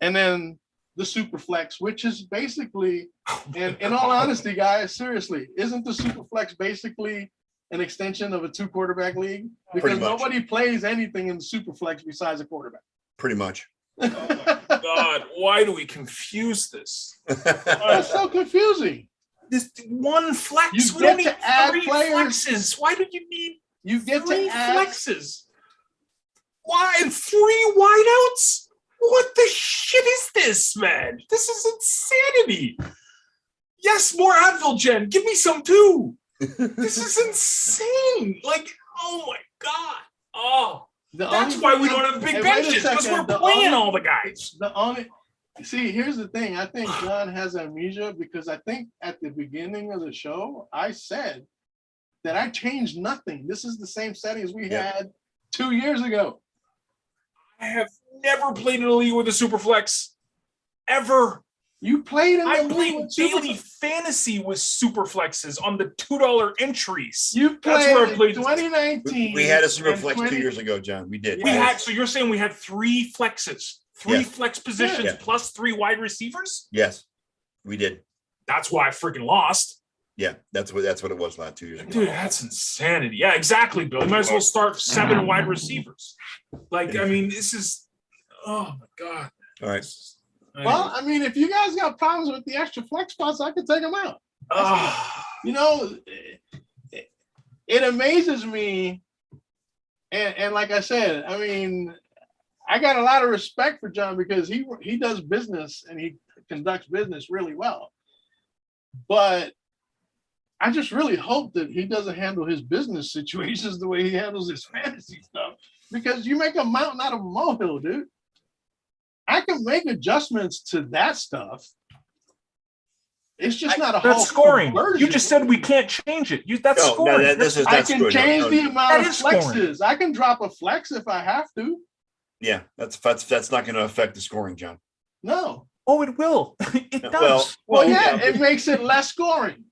And then the super flex, which is basically, and in all honesty, guys, seriously, isn't the super flex basically an extension of a 2-quarterback league? Because Pretty much. nobody plays anything in the super flex besides a quarterback. Pretty much. God, why do we confuse this? That's so confusing. This one flex. You We don't get to need add 3 players. flexes. Why do you need You get 3 to add flexes? Why and 3 wideouts? What the shit is this, man? This is insanity. Yes, more Advil Gen. Give me some too. This is insane. Like, oh my God. Oh, that's why we don't have big Hey, wait a benches, because second. we're playing all the guys. See, here's the thing. I think John has amnesia because I think at the beginning of the show, I said that I changed nothing. This is the same settings we Yep. had 2 years ago. I have never played in a league with a super flex. Ever. You played in the I league played with Super daily Flex. fantasy with super flexes on the $2 entries. You That's played where I in played. 2019. We had a super and flex 20 2 years ago, John. We did. We had, so you're saying we had 3 flexes, 3 Yeah. flex positions Yeah. plus 3 wide receivers? Yes, we did. That's why I freaking lost. Yeah, that's what it was last 2 years ago. Dude, that's insanity. Yeah, exactly, Bill. You might as well start 7 wide receivers. Like, I mean, this is, oh my God. All right. Well, I mean, if you guys got problems with the extra flex spots, I could take them out. You know, it amazes me. And like I said, I mean, I got a lot of respect for John because he does business and he conducts business really well. But I just really hope that he doesn't handle his business situations the way he handles his fantasy stuff, because you make a mountain out of a molehill, dude. I can make adjustments to that stuff. It's just not a whole That's scoring. conversion. You just said we can't change it. That's No, scoring. this is I that's can good. No, change no. the amount That of is scoring. flexes. I can drop a flex if I have to. Yeah, that's not going to affect the scoring, John. No. Oh, it will. It does. Well, yeah, it makes it less scoring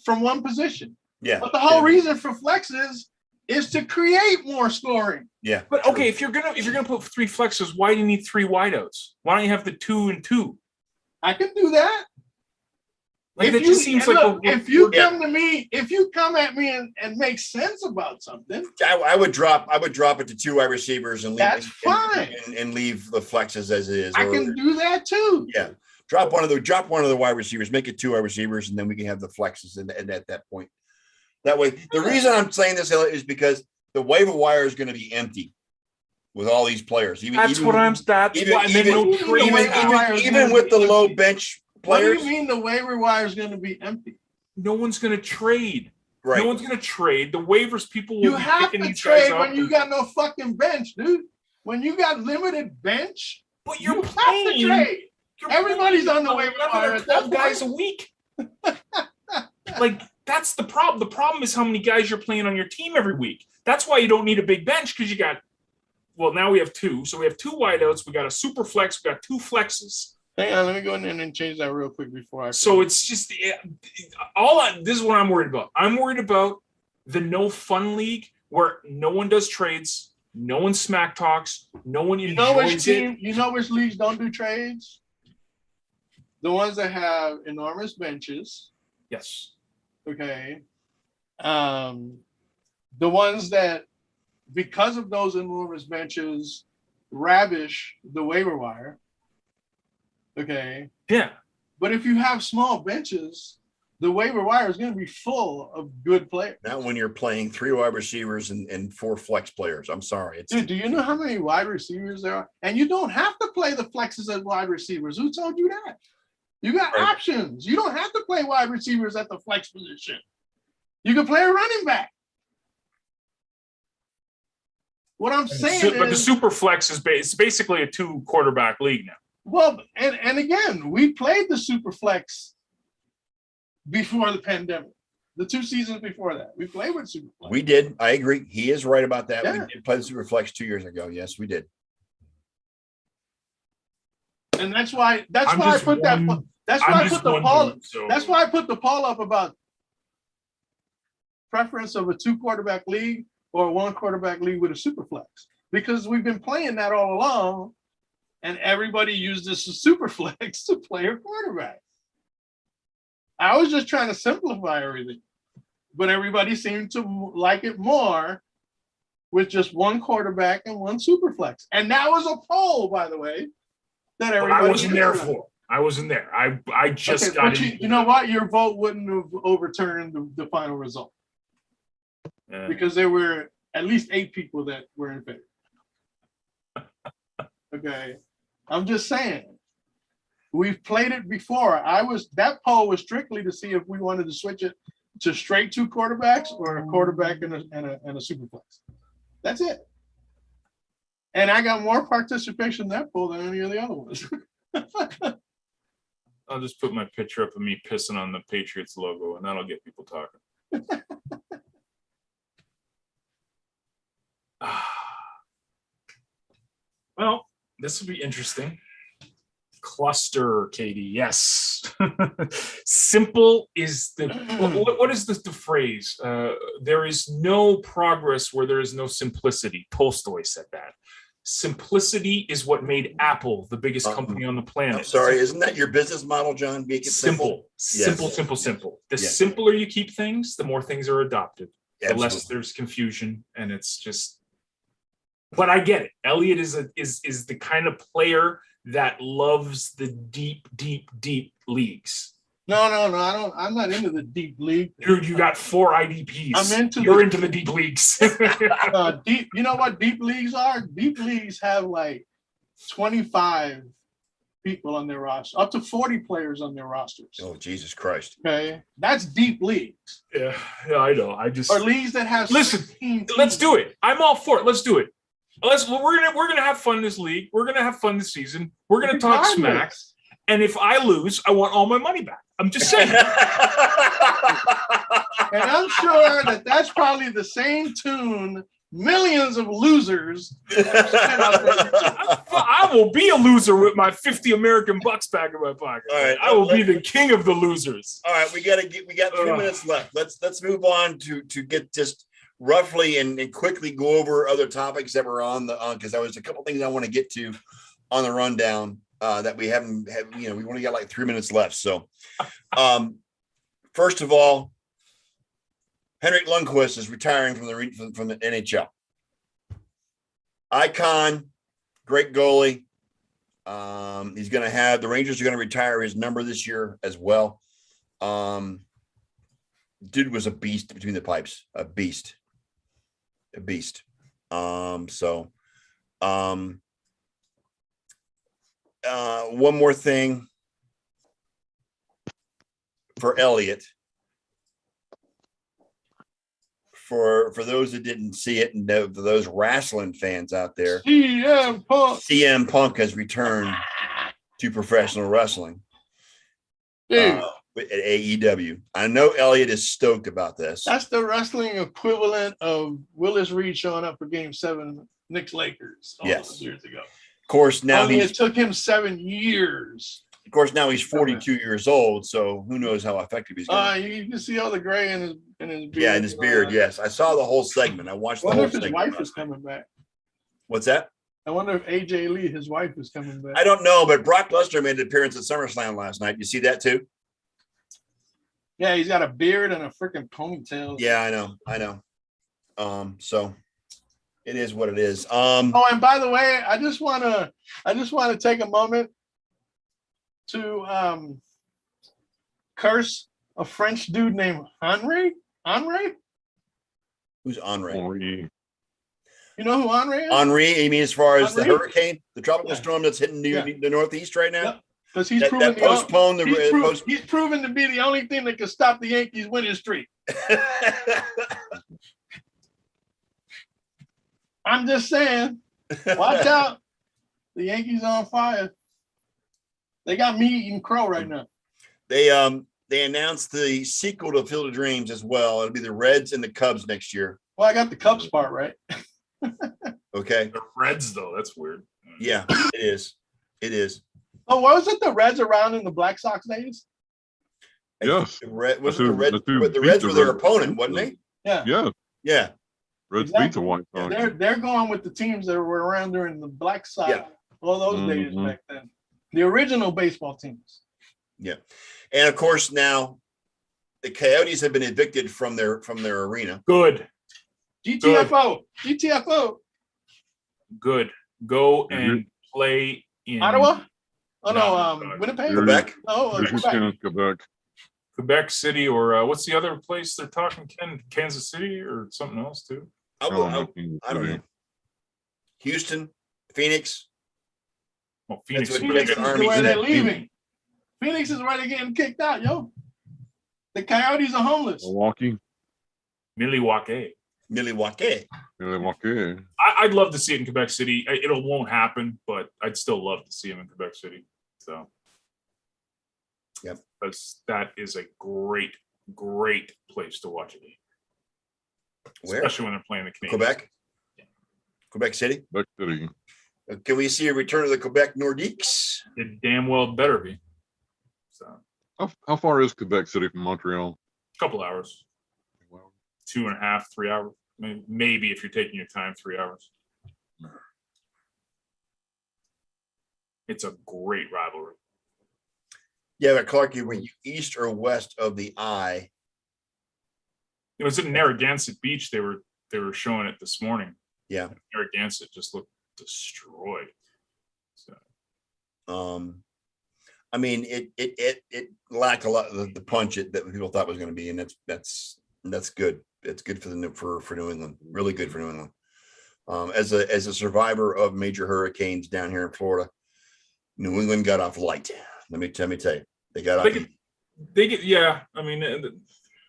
from one position. Yeah. But the whole Yeah. reason for flexes is to create more scoring. Yeah. But true. okay, if you're gonna put 3 flexes, why do you need 3 wideouts? Why don't you have the 2 and 2? I can do that. Like, If that you, just seems and like look, if you come at me and make sense about something, I would drop it to 2 wide receivers and leave That's fine. and leave the flexes as it is. I Or- can do that too. yeah. Drop one of the wide receivers, make it 2 wide receivers, and then we can have the flexes and at that point. That way, the reason I'm saying this is because the waiver wire is going to be empty with all these players. Even with the low bench What do players. you mean the waiver wire is going to be empty? No one's gonna trade. Right. No one's gonna trade. The waivers people will You be have picking to these guys trade up. when you got no fucking bench, dude. When you got limited bench, But you you're have to playing. trade. You're Everybody's playing on the waiver 11 wire or at that 12 guys a point. week. Like, that's the problem. The problem is how many guys you're playing on your team every week. That's why you don't need a big bench, because you got, well, now we have 2. So we have 2 wideouts. We got a super flex. We got 2 flexes. Hang on, let me go in and change that real quick before I. So it's just this is what I'm worried about. I'm worried about the no fun league where no one does trades, no one smack talks, no one you know which enjoys it. team, you know which leagues don't do trades? The ones that have enormous benches. Yes. Okay. The ones that, because of those enormous benches, ravish the waiver wire. Okay. Yeah. But if you have small benches, the waiver wire is going to be full of good players. Not when you're playing 3 wide receivers and 4 flex players. I'm sorry. Dude, do you know how many wide receivers there are? And you don't have to play the flexes as wide receivers. Who told you that? You got Right. options. You don't have to play wide receivers at the flex position. You can play a running back. What I'm saying But the is, super flex is it's basically a 2 quarterback league now. well, and again, we played the super flex before the pandemic. The 2 seasons before that, we played with super flex. We did. I agree. He is right about that. Yeah. We did play the Super Flex 2 years ago. Yes, we did. And that's why I'm I just put that. one- That's why I'm I just put the wondering, poll. so- That's why I put the poll up about preference of a 2 quarterback league or a 1 quarterback league with a super flex, because we've been playing that all along, and everybody used this as super flex to play a quarterback. I was just trying to simplify everything, but everybody seemed to like it more with just 1 quarterback and 1 super flex. And that was a poll, by the way, that But everybody I wasn't there voted on. for. I wasn't there. I just Okay, got but in. you know what? Your vote wouldn't have overturned the final result, because there were at least 8 people that were in favor. Okay, I'm just saying. We've played it before. That poll was strictly to see if we wanted to switch it to straight 2 quarterbacks or a quarterback and a super flex. That's it. And I got more participation in that poll than any of the other ones. I'll just put my picture up of me pissing on the Patriots logo, and that'll get people talking. Well, this will be interesting. Cluster, Katie. Yes. Simple is the what is the phrase? There is no progress where there is no simplicity. Tolstoy said that. Simplicity is what made Apple the biggest company on the planet. I'm sorry. Isn't that your business model, John? Make it simple. Simple. The Yes. simpler you keep things, the more things are adopted. The less Absolutely. there's confusion, and it's just. But I get it. Elliott is the kind of player that loves the deep leagues. No, I don't. I'm not into the deep league. Dude, you got 4 IDPs. You're into the deep leagues. Deep. You know what deep leagues are? Deep leagues have like 25 people on their roster, up to 40 players on their rosters. Oh, Jesus Christ. Okay, that's deep leagues. yeah, I know. I just Or leagues that have Listen, 16 let's teams. do it. I'm all for it. Let's do it. We're gonna have fun this league. We're gonna have fun this season. We're gonna talk smack. Regardless. And if I lose, I want all my money back. I'm just saying. And I'm sure that that's probably the same tune millions of losers have spent out there. I will be a loser with my 50 American bucks back in my pocket. All right, I will be the king of the losers. All right, we got 3 minutes left. Let's move on to get just roughly and quickly go over other topics that were on because there was a couple things I want to get to on the rundown that we haven't had. We only got like 3 minutes left. So, first of all, Henrik Lundqvist is retiring from the NHL. Icon, great goalie. He's going to have the Rangers are going to retire his number this year as well. Dude was a beast between the pipes, a beast. One more thing for Elliott. For those that didn't see it, and for those wrestling fans out there, CM Punk has returned to professional wrestling Dude, at AEW. I know Elliott is stoked about this. that's the wrestling equivalent of Willis Reed showing up for Game 7 Knicks Lakers all Yes. those years ago. Of course, now Only he's it took him 7 years. 42 years old, so who knows how effective he's going to be. You can see all the gray in his beard. Yeah, in his beard. Yes, I saw the whole segment. I I watched the wonder whole if his segment. wife is coming back. What's that? I wonder if AJ Lee, his wife, is coming back. I don't know, but Brock Lesnar made an appearance at SummerSlam last night. You see that too? Yeah, he's got a beard and a freaking ponytail. Yeah, I know. So It is what it is. Oh, and by the way, I just want to take a moment to curse a French dude named Henri. Who's Henri? Henri. You know who Henri is? Henri, you mean as far as the Henri? hurricane, the tropical Yeah. storm that's hitting the Northeast right now? Yep. Because he's That proven postponed he's proven to be the only thing that can stop the Yankees winning streak. I'm just saying, watch out. The Yankees on fire. They got me eating crow right now. They announced the sequel to Field of Dreams as well. It'll be the Reds and the Cubs next year. Well, I got the Cubs part right. Okay. The Reds, though, that's weird. Yeah, it is. It is. Oh, wasn't the Reds around in the Black Sox days? Yes. The Reds That's who were beat the their Reds. opponent, wasn't they? Yeah. Yeah. Yeah. Reds Exactly. beat the White Sox. They're going with the teams that were around during the Black Sox, Yeah. all those days Mhm. back then. The original baseball teams. And of course, now the Coyotes have been evicted from their arena. Good, GTFO. good. Go and play in Ottawa? Oh No, no, Winnipeg? You're- Quebec. Oh, You're just Quebec. in Quebec. Quebec City, or what's the other place they're talking? Kansas City, or something else too? I No, don't nothing. know. Houston, Phoenix. Well, Phoenix. what- is Phoenix that's is what Army's where they're in. leaving. Phoenix is where they're getting kicked out, yo. The Coyotes are homeless. Milwaukee. Milwaukee. Milwaukee. Milwaukee. I'd love to see it in Quebec City. It won't happen, but I'd still love to see him in Quebec City. So, Yep. because that is a great place to watch a game, Where? especially when they're playing the Canadiens. Quebec. Quebec City. Quebec City. Can we see a return of the Quebec Nordiques? It damn well better be. So, How far is Quebec City from Montreal? a couple hours, 2.5, 3 hours, maybe if you're taking your time, 3 hours. It's a great rivalry. Yeah, but Clark, were you east or west of the I? It was in Narragansett Beach. They were showing it this morning. Yeah. Narragansett just looked destroyed. So I mean, it lacked a lot of the punch that people thought was going to be, and that's good. It's good for New England. Really good for New England. As a survivor of major hurricanes down here in Florida, New England got off light. Let me tell you, they got off. Yeah. I mean,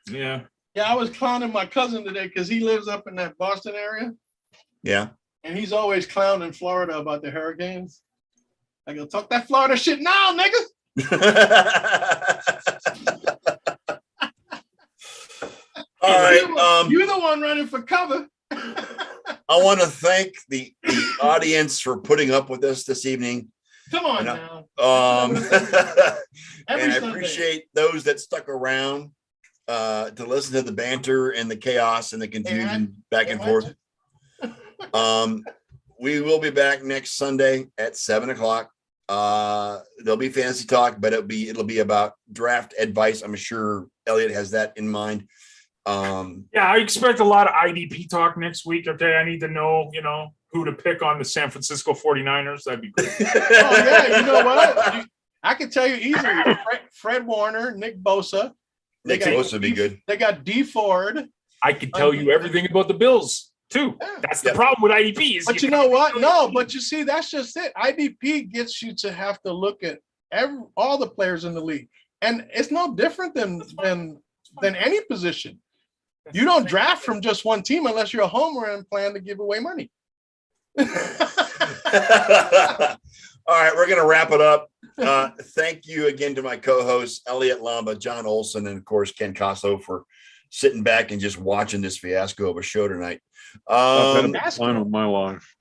yeah. Yeah, I was clowning my cousin today because he lives up in that Boston area. Yeah. And he's always clowning Florida about the hurricanes. I go, talk that Florida shit now, nigga. All right. You're the one running for cover. I want to thank the audience for putting up with us this evening. Come on And, now. And Every I Sunday. appreciate those that stuck around to listen to the banter and the chaos and the confusion back and forth. We will be back next Sunday at 7:00. There'll be fantasy talk, but it'll be about draft advice. I'm sure Elliot has that in mind. Yeah, I expect a lot of IDP talk next week. Okay, I need to know, who to pick on the San Francisco 49ers. That'd be great. Oh, yeah. You know what? I can tell you easily. Fred Warner, Nick Bosa. Nick Bosa would be good. They got D Ford. I can tell you everything about the Bills too. That's the problem with IDP. But you know what? No, but you see, that's just it. IDP gets you to have to look at all the players in the league, and it's no different than any position. You don't draft from just one team unless you're a homer and plan to give away money. All right, we're going to wrap it up. Thank you again to my co-hosts, Elliot Lamba, John Olson, and of course, Ken Casso for sitting back and just watching this fiasco of a show tonight. I've had the time of my life.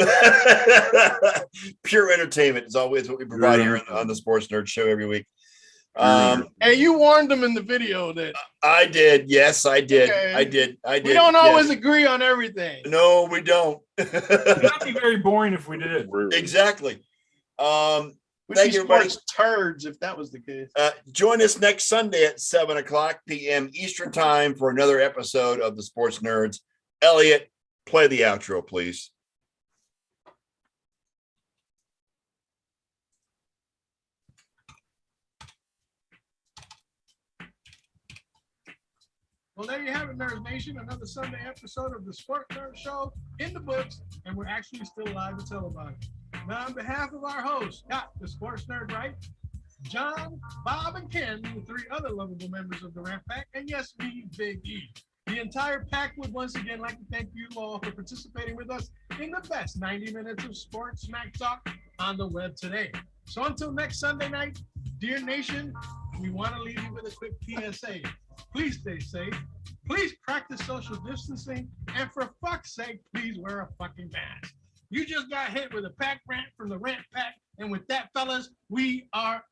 Pure entertainment is always what we provide here on the Sports Nerd Show every week. And you warned them in the video that I did. Yes, I did. Okay. I did. we don't always agree on everything. No, we don't. That'd be very boring if we did. Exactly. We'd Thank be you, everybody. sports turds if that was the case. Join us next Sunday at 7:00 p.m. Eastern Time for another episode of the Sports Nerds. Elliot, play the outro, please. Well, there you have it, Nerds Nation. Another Sunday episode of the Sports Nerd Show in the books, and we're actually still live to tell about it. Now, on behalf of our hosts, Scott, the Sports Nerd, right? John, Bob, and Ken, the three other lovable members of the Ramp Pack, and yes, me, Big E. The entire pack would once again like to thank you all for participating with us in the best 90 minutes of sports smack talk on the web today. So until next Sunday night, dear nation, we want to leave you with a quick PSA. Please stay safe. Please practice social distancing. And for fuck's sake, please wear a fucking mask. You just got hit with a pack rant from the Rant Pack. And with that, fellas, we are